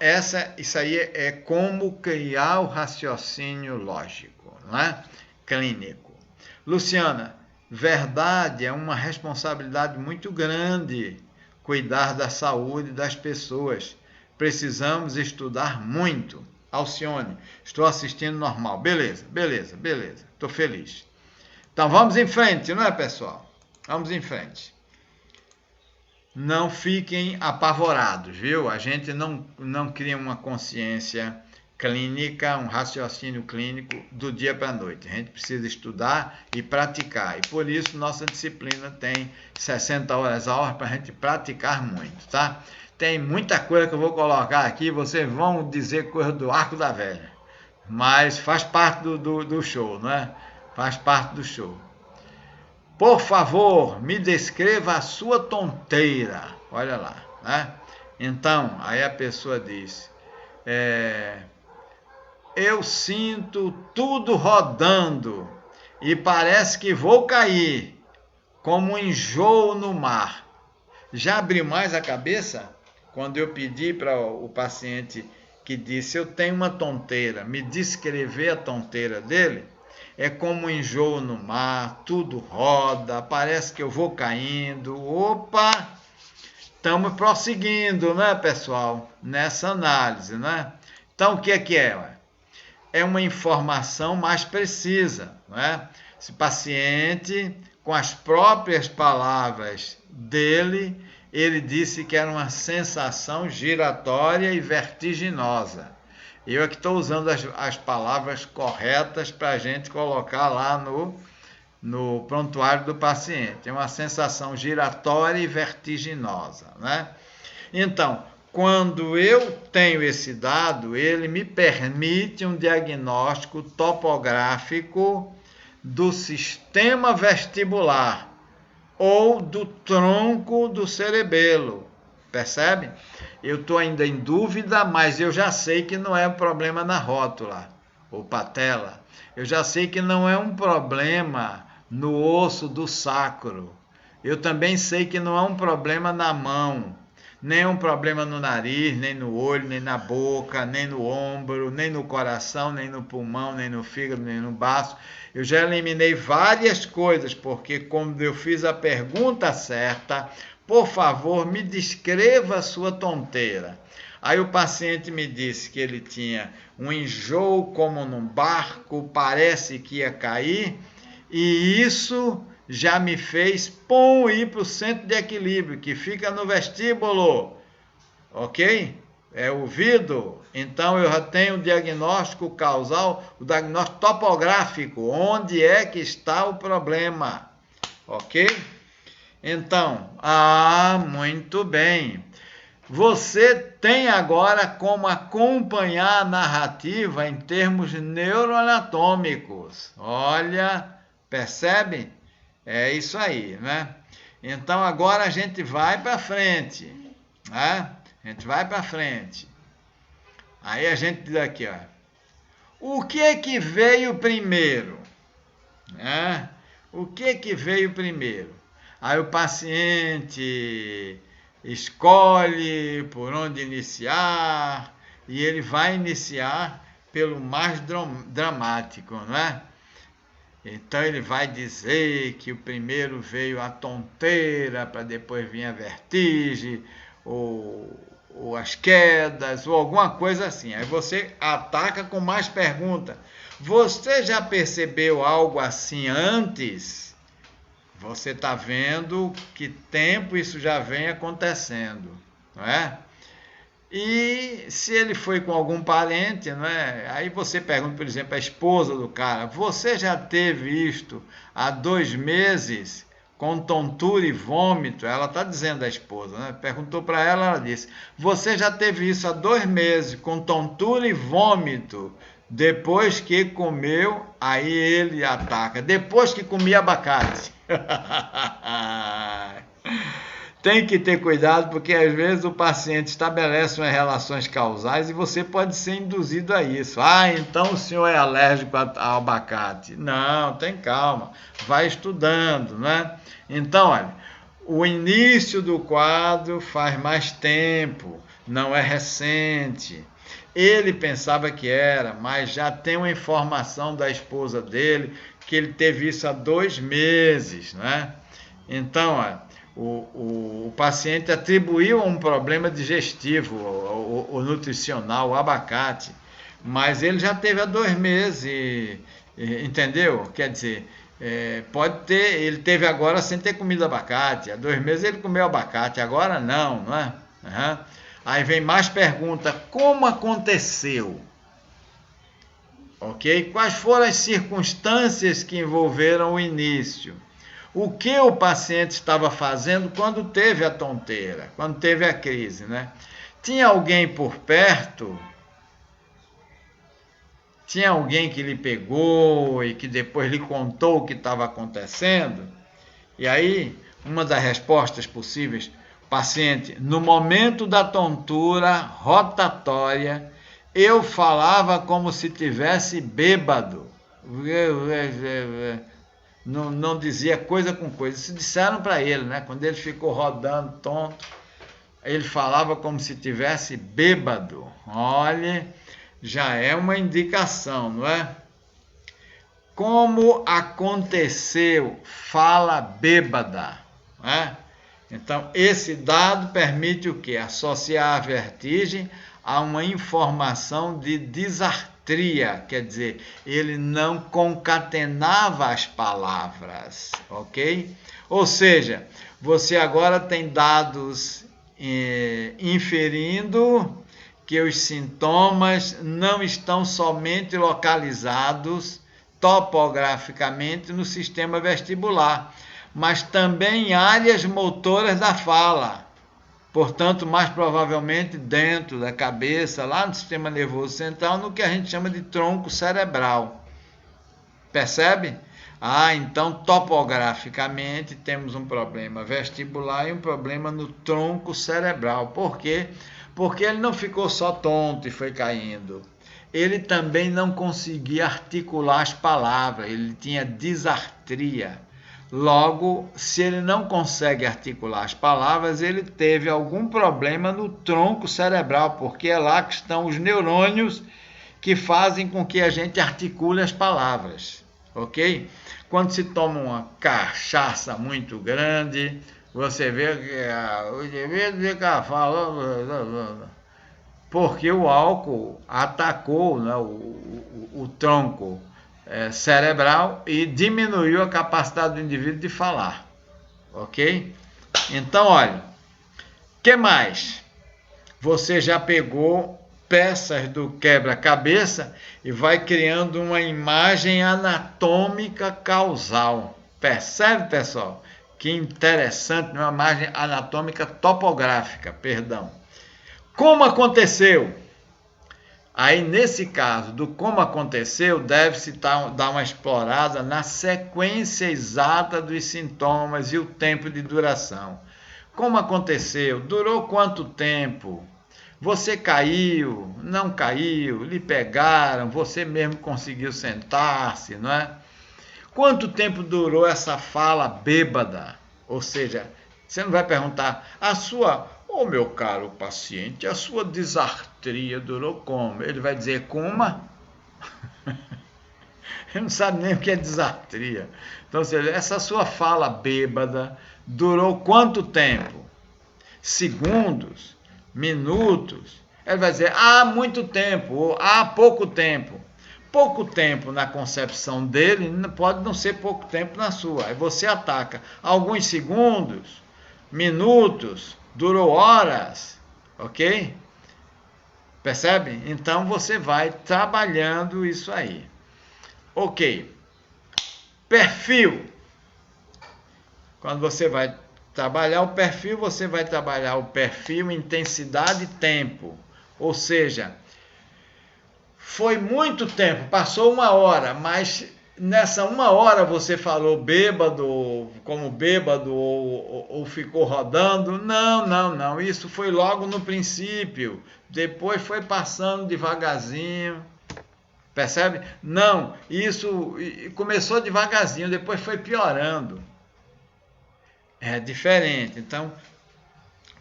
isso aí é como criar o raciocínio lógico, né? Clínico. Luciana, verdade, é uma responsabilidade muito grande cuidar da saúde das pessoas. Precisamos estudar muito. Alcione, estou assistindo normal. Beleza. Estou feliz. Então vamos em frente, não é, pessoal? Vamos em frente. Não fiquem apavorados, viu? A gente não cria uma consciência clínica, um raciocínio clínico do dia para a noite. A gente precisa estudar e praticar. E por isso nossa disciplina tem 60 horas a hora para a gente praticar muito, tá? Tem muita coisa que eu vou colocar aqui, vocês vão dizer coisa do arco da velha. Mas faz parte do show, não é? Faz parte do show. Por favor, me descreva a sua tonteira. Olha lá, né? Então, aí a pessoa diz, eu sinto tudo rodando e parece que vou cair, como um enjoo no mar. Já abriu mais a cabeça? Quando eu pedi para o paciente que disse, eu tenho uma tonteira, me descrever a tonteira dele, é como um enjoo no mar, tudo roda, parece que eu vou caindo. Opa! Estamos prosseguindo, né, pessoal? Nessa análise, né? Então, o que é? É uma informação mais precisa, né? Esse paciente, com as próprias palavras dele, ele disse que era uma sensação giratória e vertiginosa. Eu aqui estou usando as palavras corretas para a gente colocar lá no prontuário do paciente. É uma sensação giratória e vertiginosa, né? Então, quando eu tenho esse dado, ele me permite um diagnóstico topográfico do sistema vestibular ou do tronco do cerebelo, percebe? Eu estou ainda em dúvida, mas eu já sei que não é um problema na rótula ou patela. Eu já sei que não é um problema no osso do sacro. Eu também sei que não é um problema na mão, nem um problema no nariz, nem no olho, nem na boca, nem no ombro, nem no coração, nem no pulmão, nem no fígado, nem no baço. Eu já eliminei várias coisas, porque como eu fiz a pergunta certa, por favor, me descreva a sua tonteira. Aí o paciente me disse que ele tinha um enjoo como num barco, parece que ia cair, e isso já me fez ir para o centro de equilíbrio, que fica no vestíbulo, ok? É ouvido. Então eu já tenho o diagnóstico causal, o diagnóstico topográfico, onde é que está o problema, ok? Então, muito bem. Você tem agora como acompanhar a narrativa em termos neuroanatômicos. Olha, percebe? É isso aí, né? Então agora a gente vai para frente, né? A gente vai para frente. Aí a gente diz aqui, ó. O que veio primeiro? Né? O que veio primeiro? Aí o paciente escolhe por onde iniciar e ele vai iniciar pelo mais dramático, não é? Então ele vai dizer que o primeiro veio a tonteira, para depois vir a vertigem, ou as quedas, ou alguma coisa assim. Aí você ataca com mais perguntas. Você já percebeu algo assim antes? Você está vendo que tempo isso já vem acontecendo, não é? E se ele foi com algum parente, não é? Aí você pergunta, por exemplo, a esposa do cara: você já teve isto há 2 meses com tontura e vômito? Ela está dizendo a esposa, né? Perguntou para ela, ela disse: você já teve isso há 2 meses com tontura e vômito? Depois que comeu, aí ele ataca. Depois que comia abacate. Tem que ter cuidado, porque às vezes o paciente estabelece umas relações causais e você pode ser induzido a isso. Ah, então o senhor é alérgico ao abacate. Não, tem calma, vai estudando, né? Então, olha, o início do quadro faz mais tempo, não é recente. Ele pensava que era, mas já tem uma informação da esposa dele que ele teve isso há 2 meses, né? Então, olha, o paciente atribuiu a um problema digestivo, o nutricional, o abacate, mas ele já teve há 2 meses, entendeu? Quer dizer, pode ter, ele teve agora sem ter comido abacate, há 2 meses ele comeu abacate, agora não, não é? Uhum. Aí vem mais pergunta: como aconteceu? Ok? Quais foram as circunstâncias que envolveram o início? O que o paciente estava fazendo quando teve a tonteira, quando teve a crise, né? Tinha alguém por perto? Tinha alguém que lhe pegou e que depois lhe contou o que estava acontecendo? E aí, uma das respostas possíveis: paciente, no momento da tontura rotatória, eu falava como se tivesse bêbado. Não dizia coisa com coisa. Isso disseram para ele, né? Quando ele ficou rodando tonto, ele falava como se tivesse bêbado. Olha, já é uma indicação, não é? Como aconteceu? Fala bêbada, não é? Então, esse dado permite o quê? Associar a vertigem a uma informação de disartria, quer dizer, ele não concatenava as palavras, ok? Ou seja, você agora tem dados inferindo que os sintomas não estão somente localizados topograficamente no sistema vestibular, mas também em áreas motoras da fala. Portanto, mais provavelmente dentro da cabeça, lá no sistema nervoso central, no que a gente chama de tronco cerebral. Percebe? Ah, então topograficamente temos um problema vestibular e um problema no tronco cerebral. Por quê? Porque ele não ficou só tonto e foi caindo. Ele também não conseguia articular as palavras, ele tinha disartria. Logo, se ele não consegue articular as palavras, ele teve algum problema no tronco cerebral, porque é lá que estão os neurônios que fazem com que a gente articule as palavras, ok? Quando se toma uma cachaça muito grande, você vê que o indivíduo fica falando, porque o álcool atacou, né, o tronco cerebral e diminuiu a capacidade do indivíduo de falar, ok? Então, olha, que mais? Você já pegou peças do quebra-cabeça e vai criando uma imagem anatômica causal. Percebe, pessoal? Que interessante, uma imagem anatômica topográfica, perdão. Como aconteceu? Aí, nesse caso do como aconteceu, deve-se dar uma explorada na sequência exata dos sintomas e o tempo de duração. Como aconteceu? Durou quanto tempo? Você caiu, não caiu, lhe pegaram, você mesmo conseguiu sentar-se, não é? Quanto tempo durou essa fala bêbada? Ou seja, você não vai perguntar, ô meu caro paciente, a sua disartria durou como? Ele vai dizer, coma? Ele não sabe nem o que é disartria. Então, ou seja, essa sua fala bêbada durou quanto tempo? Segundos? Minutos? Ele vai dizer, há muito tempo, ou há pouco tempo. Pouco tempo na concepção dele pode não ser pouco tempo na sua. Aí você ataca alguns segundos, minutos, durou horas, ok? Percebe? Então você vai trabalhando isso aí. Ok. Perfil. Quando você vai trabalhar o perfil, você vai trabalhar o perfil, intensidade e tempo. Ou seja, foi muito tempo, passou 1 hora, mas nessa 1 hora você falou bêbado, como bêbado, ou ficou rodando. Não, não, não. Isso foi logo no princípio. Depois foi passando devagarzinho. Percebe? Não, isso começou devagarzinho, depois foi piorando. É diferente. Então,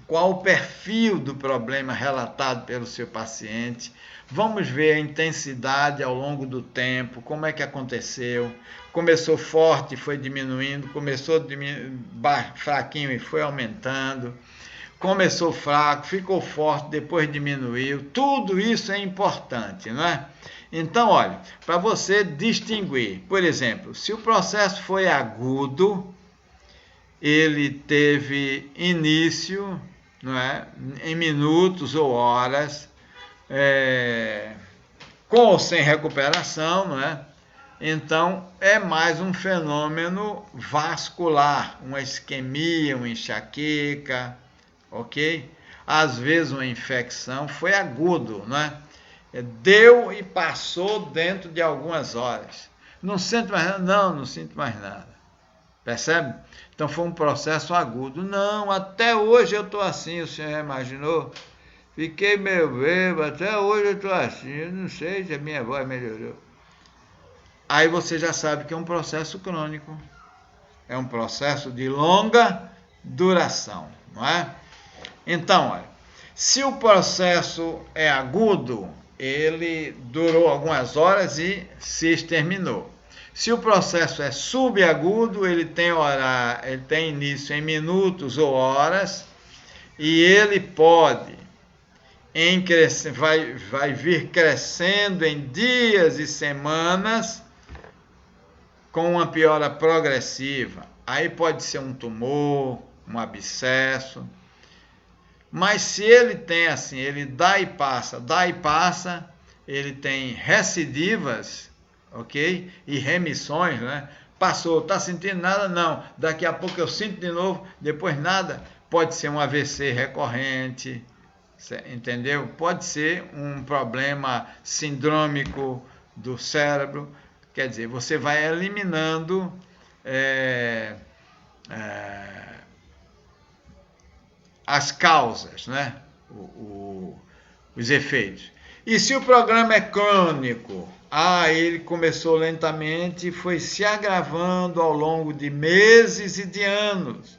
qual o perfil do problema relatado pelo seu paciente? Vamos ver a intensidade ao longo do tempo, como é que aconteceu. Começou forte, foi diminuindo, começou fraquinho e foi aumentando. Começou fraco, ficou forte, depois diminuiu. Tudo isso é importante, não é? Então, olha, para você distinguir, por exemplo, se o processo foi agudo, ele teve início, não é, em minutos ou horas, com ou sem recuperação, não é? Então, é mais um fenômeno vascular, uma isquemia, uma enxaqueca, ok? Às vezes uma infecção, foi agudo, não é? Deu e passou dentro de algumas horas. Não sinto mais nada? Não, não sinto mais nada. Percebe? Então foi um processo agudo. Não, até hoje eu estou assim, o senhor imaginou? Fiquei meio bêbado, até hoje eu estou assim, eu não sei se a minha voz melhorou. Aí você já sabe que é um processo crônico. É um processo de longa duração, não é? Então, olha, se o processo é agudo, ele durou algumas horas e se exterminou. Se o processo é subagudo, ele tem início em minutos ou horas e ele pode vai vir crescendo em dias e semanas com uma piora progressiva. Aí pode ser um tumor, um abscesso. Mas se ele tem assim, ele dá e passa, ele tem recidivas, ok? E remissões, né? Passou, tá sentindo nada? Não. Daqui a pouco eu sinto de novo, depois nada. Pode ser um AVC recorrente, entendeu? Pode ser um problema sindrômico do cérebro. Quer dizer, você vai eliminando as causas, né? Os efeitos. E se o programa é crônico? Ele começou lentamente e foi se agravando ao longo de meses e de anos.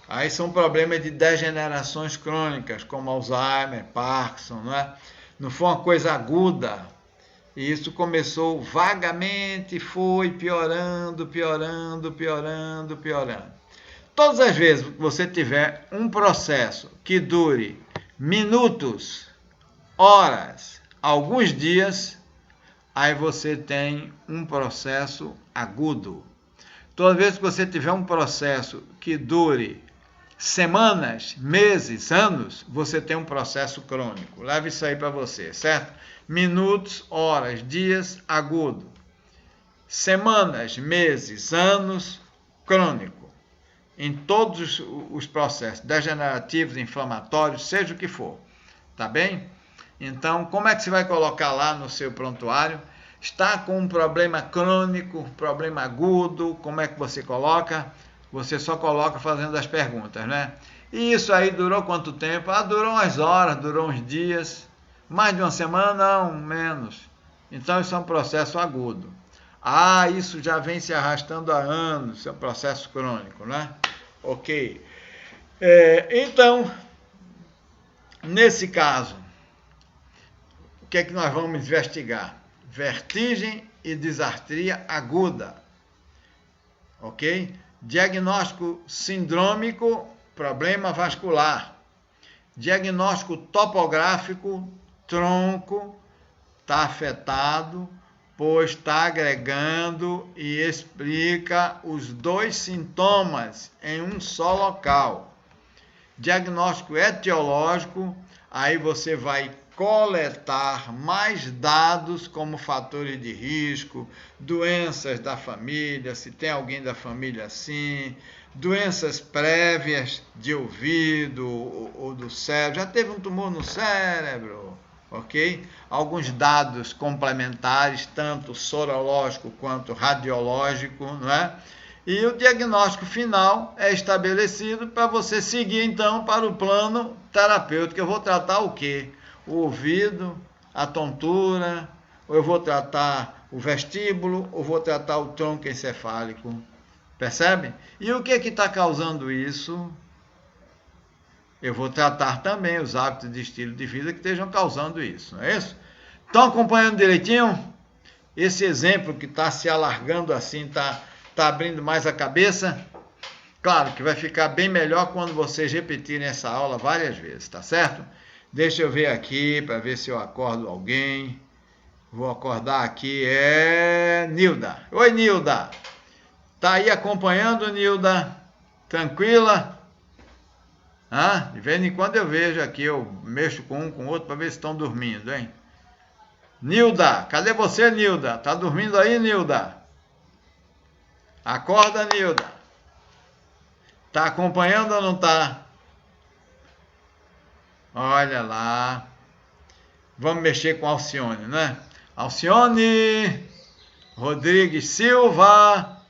Aí são problemas de degenerações crônicas, como Alzheimer, Parkinson, não é? Não foi uma coisa aguda. E isso começou vagamente, foi piorando. Todas as vezes que você tiver um processo que dure minutos, horas, alguns dias, aí você tem um processo agudo. Toda vez que você tiver um processo que dure semanas, meses, anos, você tem um processo crônico. Leve isso aí para você, certo? Minutos, horas, dias, agudo. Semanas, meses, anos, crônico. Em todos os processos degenerativos, inflamatórios, seja o que for. Tá bem? Então, como é que você vai colocar lá no seu prontuário? Está com um problema crônico, problema agudo, como é que você coloca? Você só coloca fazendo as perguntas, né? E isso aí durou quanto tempo? Ah, durou umas horas, durou uns dias. Mais de uma semana? Não, menos. Então isso é um processo agudo. Ah, isso já vem se arrastando há anos, isso é um processo crônico, né? Ok. Então, nesse caso, o que é que nós vamos investigar? Vertigem e disartria aguda. Ok? Diagnóstico sindrômico, problema vascular. Diagnóstico topográfico, tronco está afetado, pois está agregando e explica os dois sintomas em um só local. Diagnóstico etiológico, aí você vai coletar mais dados como fatores de risco, doenças da família, se tem alguém da família assim, doenças prévias de ouvido ou do cérebro, já teve um tumor no cérebro, ok? Alguns dados complementares, tanto sorológico quanto radiológico, não é? E o diagnóstico final é estabelecido para você seguir, então, para o plano terapêutico. Eu vou tratar o quê? O ouvido, a tontura, ou eu vou tratar o vestíbulo, ou vou tratar o tronco encefálico. Percebe? E o que está causando isso? Eu vou tratar também os hábitos de estilo de vida que estejam causando isso, não é isso? Estão acompanhando direitinho? Esse exemplo que está se alargando assim, está abrindo mais a cabeça? Claro que vai ficar bem melhor quando vocês repetirem essa aula várias vezes, tá certo? Deixa eu ver aqui para ver se eu acordo alguém. Vou acordar aqui, Nilda. Oi, Nilda. Tá aí acompanhando, Nilda? Tranquila? Ah, de vez em quando eu vejo aqui, eu mexo com um, com o outro para ver se estão dormindo, hein? Nilda, cadê você, Nilda? Tá dormindo aí, Nilda? Acorda, Nilda. Tá acompanhando ou não tá? Olha lá. Vamos mexer com Alcione, né? Alcione Rodrigues Silva.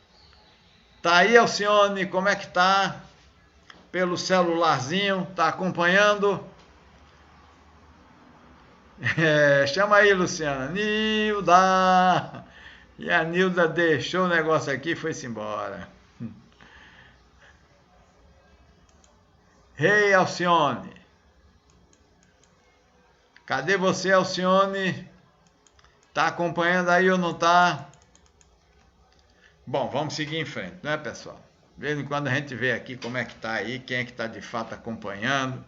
Tá aí, Alcione? Como é que tá? Pelo celularzinho, tá acompanhando? Chama aí, Luciana. Nilda. E a Nilda deixou o negócio aqui e foi-se embora. Hey, Alcione. Cadê você, Alcione? Tá acompanhando aí ou não tá? Bom, vamos seguir em frente, né, pessoal? De vez em quando a gente vê aqui como é que tá aí, quem é que tá de fato acompanhando.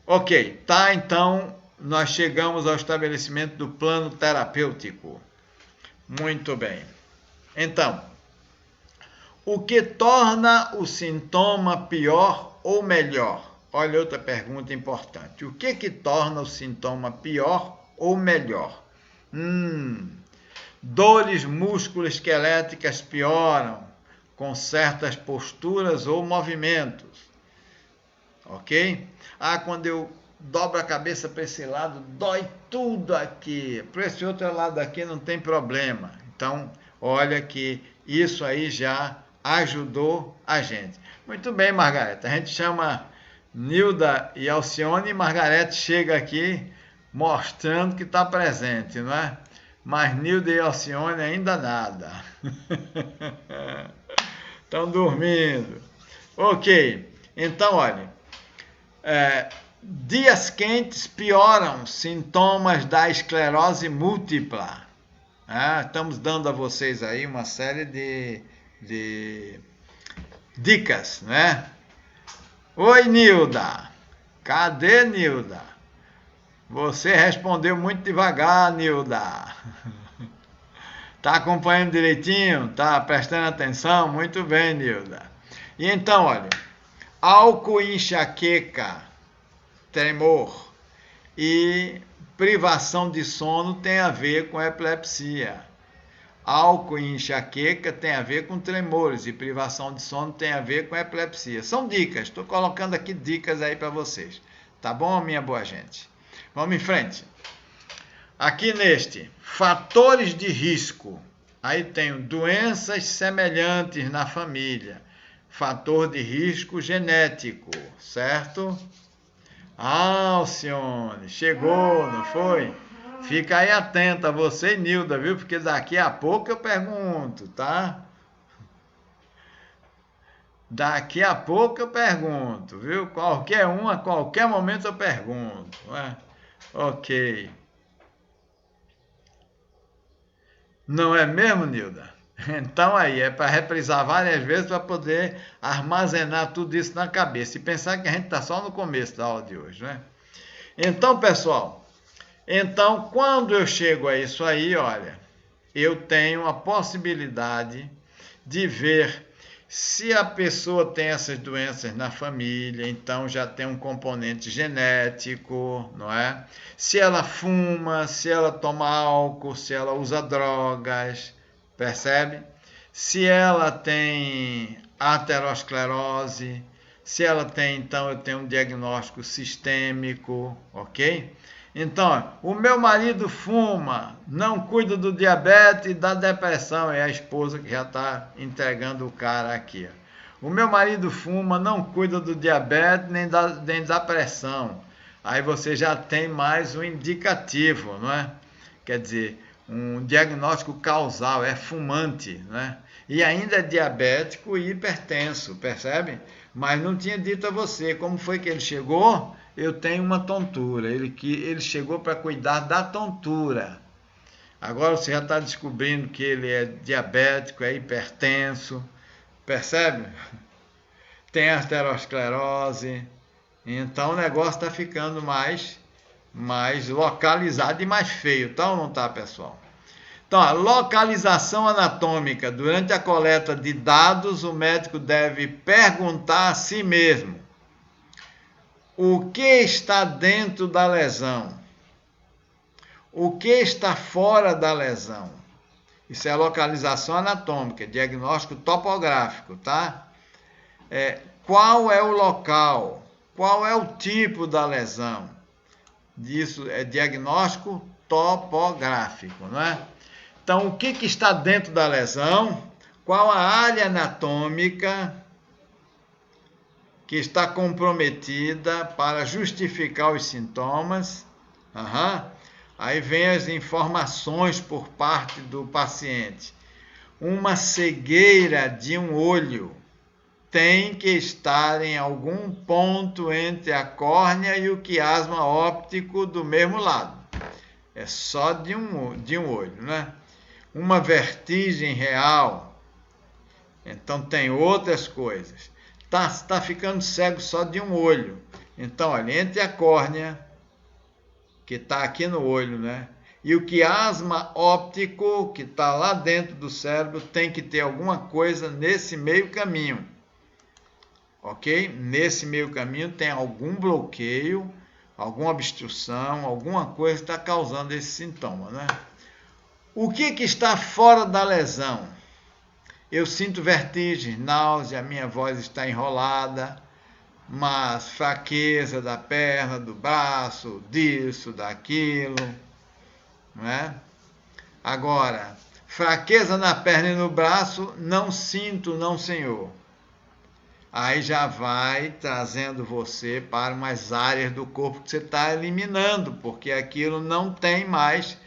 Ok, tá, então nós chegamos ao estabelecimento do plano terapêutico. Muito bem. Então, o que torna o sintoma pior ou melhor? Olha outra pergunta importante. O que torna o sintoma pior ou melhor? Dores musculoesqueléticas pioram com certas posturas ou movimentos. Ok? Ah, quando eu dobro a cabeça para esse lado, dói tudo aqui. Para esse outro lado aqui não tem problema. Então, olha que isso aí já ajudou a gente. Muito bem, Margarete. A gente chama Nilda e Alcione e Margarete chega aqui mostrando que está presente, não é? Mas Nilda e Alcione ainda nada. Estão dormindo. Ok. Então, olha. Dias quentes pioram sintomas da esclerose múltipla. Estamos dando a vocês aí uma série de dicas, né? Oi, Nilda. Cadê, Nilda? Você respondeu muito devagar, Nilda. Tá acompanhando direitinho? Tá prestando atenção? Muito bem, Nilda. E então, olha, álcool e enxaqueca, tremor e privação de sono tem a ver com epilepsia. Álcool e enxaqueca tem a ver com tremores e privação de sono tem a ver com epilepsia. São dicas, estou colocando aqui dicas aí para vocês. Tá bom, minha boa gente? Vamos em frente. Aqui neste, fatores de risco. Aí tenho doenças semelhantes na família. fator de risco genético, certo? Alcione, chegou, não foi? Fica aí atenta, você e Nilda, viu? Porque daqui a pouco eu pergunto, tá? Daqui a pouco eu pergunto, viu? Qualquer um, a qualquer momento eu pergunto, né? Ok. Não é mesmo, Nilda? Então aí, é para reprisar várias vezes para poder armazenar tudo isso na cabeça e pensar que a gente está só no começo da aula de hoje, né? Então, pessoal, quando eu chego a isso aí, olha, eu tenho a possibilidade de ver se a pessoa tem essas doenças na família, então já tem um componente genético, não é? Se ela fuma, se ela toma álcool, se ela usa drogas, percebe? Se ela tem aterosclerose, se ela tem, então eu tenho um diagnóstico sistêmico, ok? Então, o meu marido fuma, não cuida do diabetes e da depressão, é a esposa que já está entregando o cara aqui. O meu marido fuma, não cuida do diabetes nem da pressão. Aí você já tem mais um indicativo, não é? Quer dizer, um diagnóstico causal, é fumante, né? E ainda é diabético e hipertenso, percebe? Mas não tinha dito a você como foi que ele chegou. Eu tenho uma tontura. Ele chegou para cuidar da tontura. Agora você já está descobrindo que ele é diabético, é hipertenso, percebe? Tem arteriosclerose. Então o negócio está ficando mais localizado e mais feio, tá ou não tá, pessoal? Então, a localização anatômica. Durante a coleta de dados, o médico deve perguntar a si mesmo: o que está dentro da lesão? O que está fora da lesão? Isso é localização anatômica, diagnóstico topográfico, tá? Qual é o local? Qual é o tipo da lesão? Isso é diagnóstico topográfico, não é? Então, o que está dentro da lesão? Qual a área anatômica que está comprometida para justificar os sintomas? Aí vem as informações por parte do paciente. Uma cegueira de um olho tem que estar em algum ponto entre a córnea e o quiasma óptico do mesmo lado. É só de um olho, né? Uma vertigem real. Então tem outras coisas. Tá ficando cego só de um olho. Então, olha, entre a córnea, que está aqui no olho, né? E o quiasma óptico, que está lá dentro do cérebro, tem que ter alguma coisa nesse meio caminho. Ok? Nesse meio caminho tem algum bloqueio, alguma obstrução, alguma coisa que está causando esse sintoma, né? O que está fora da lesão? Eu sinto vertigem, náusea, minha voz está enrolada, mas fraqueza da perna, do braço, disso, daquilo, não é? Agora, fraqueza na perna e no braço, não sinto, não, senhor. Aí já vai trazendo você para umas áreas do corpo que você está eliminando, porque aquilo não tem mais,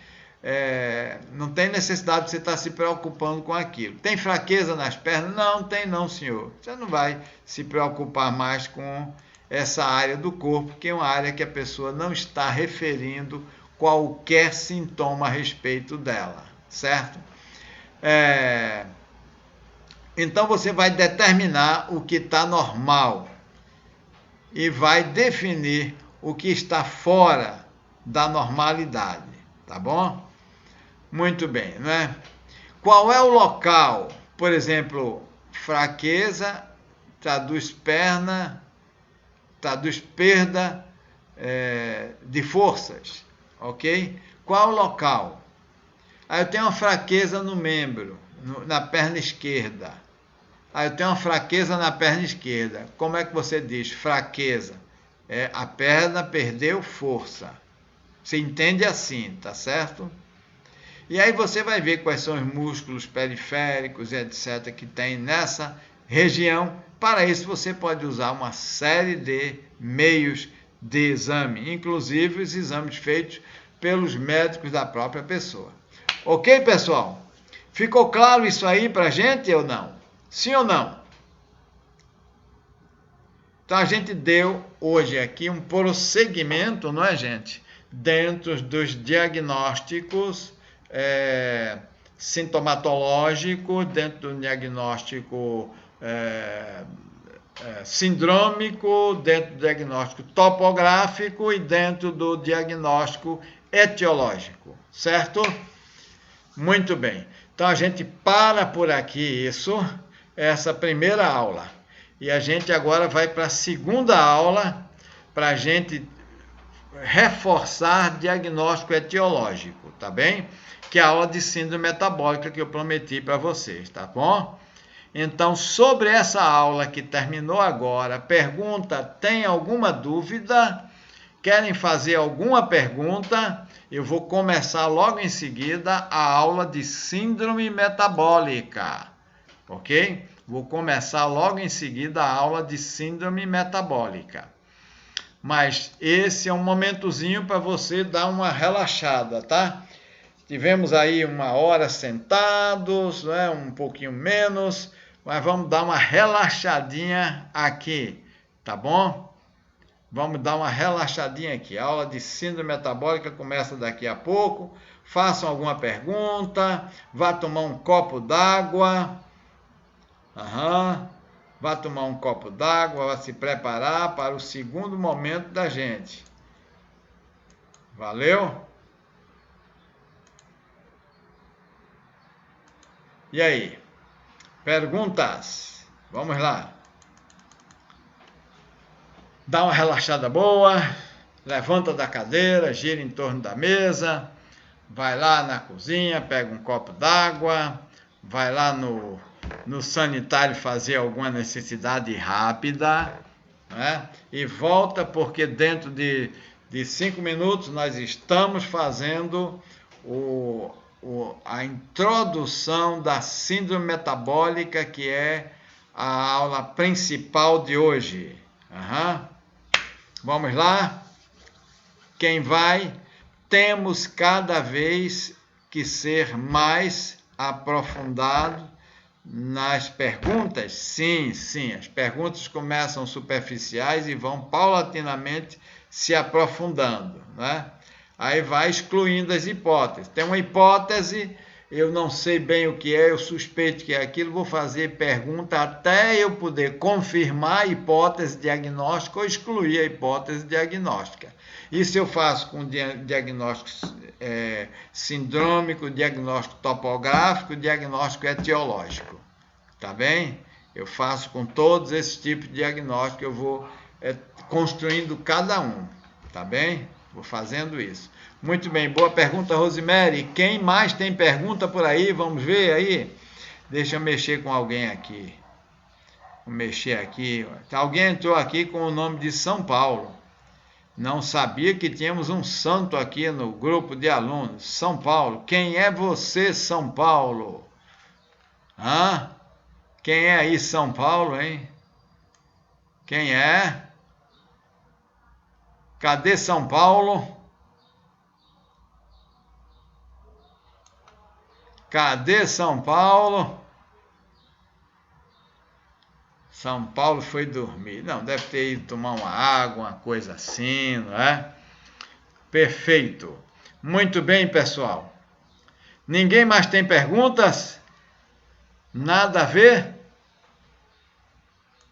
não tem necessidade de você estar se preocupando com aquilo. Tem fraqueza nas pernas? Não tem não, senhor. Você não vai se preocupar mais com essa área do corpo, que é uma área que a pessoa não está referindo qualquer sintoma a respeito dela, certo? Então você vai determinar o que está normal e vai definir o que está fora da normalidade, tá bom? Muito bem, né? Qual é o local? Por exemplo, fraqueza, traduz perna, traduz perda de forças, ok? Qual o local? Aí eu tenho uma fraqueza no membro, na perna esquerda. Aí eu tenho uma fraqueza na perna esquerda. Como é que você diz? Fraqueza. A perna perdeu força. Você entende assim, tá certo? E aí você vai ver quais são os músculos periféricos, etc., que tem nessa região Para isso, você pode usar uma série de meios de exame, inclusive os exames feitos pelos médicos da própria pessoa. Ok, pessoal? Ficou claro isso aí para a gente ou não? Sim ou não? Então, a gente deu hoje aqui um prosseguimento, não é, gente? Dentro dos diagnósticos sintomatológicos, dentro do diagnóstico sindrômico, dentro do diagnóstico topográfico e dentro do diagnóstico etiológico, certo? Muito bem. Então, a gente para por aqui essa primeira aula. E a gente agora vai para a segunda aula, para a gente reforçar diagnóstico etiológico, tá bem? Que é a aula de síndrome metabólica que eu prometi para vocês, tá bom? Então, sobre essa aula que terminou agora, pergunta, tem alguma dúvida? Querem fazer alguma pergunta? Eu vou começar logo em seguida a aula de síndrome metabólica, ok? Vou começar logo em seguida a aula de síndrome metabólica. Mas esse é um momentozinho para você dar uma relaxada, tá? Tivemos aí 1 hora sentados, né? Um pouquinho menos, mas vamos dar uma relaxadinha aqui, tá bom? Vamos dar uma relaxadinha aqui. A aula de síndrome metabólica começa daqui a pouco. Façam alguma pergunta, vá tomar um copo d'água. Vá tomar um copo d'água, vá se preparar para o segundo momento da gente. Valeu? E aí? Perguntas? Vamos lá. Dá uma relaxada boa, levanta da cadeira, gira em torno da mesa, vai lá na cozinha, pega um copo d'água, vai lá no sanitário fazer alguma necessidade rápida, né? E volta, porque dentro de 5 minutos nós estamos fazendo a introdução da síndrome metabólica, que é a aula principal de hoje. Vamos lá? Quem vai? Temos cada vez que ser mais aprofundado nas perguntas? Sim, as perguntas começam superficiais e vão paulatinamente se aprofundando, né? Aí vai excluindo as hipóteses. Tem uma hipótese, eu não sei bem o que é, eu suspeito que é aquilo, vou fazer pergunta até eu poder confirmar a hipótese diagnóstica ou excluir a hipótese diagnóstica. Isso eu faço com diagnóstico sindrômico, diagnóstico topográfico, diagnóstico etiológico. Tá bem? Eu faço com todos esses tipos de diagnóstico, eu vou construindo cada um. Tá bem? Vou fazendo isso. Muito bem, boa pergunta, Rosemary. Quem mais tem pergunta por aí? Vamos ver aí. Deixa eu mexer com alguém aqui. Vou mexer aqui. Alguém entrou aqui com o nome de São Paulo. Não sabia que tínhamos um santo aqui no grupo de alunos. São Paulo. Quem é você, São Paulo? Quem é aí, São Paulo, hein? Quem é? Cadê São Paulo? Cadê São Paulo? São Paulo foi dormir. Não, deve ter ido tomar uma água, uma coisa assim, não é? Perfeito. Muito bem, pessoal. Ninguém mais tem perguntas? Nada a ver?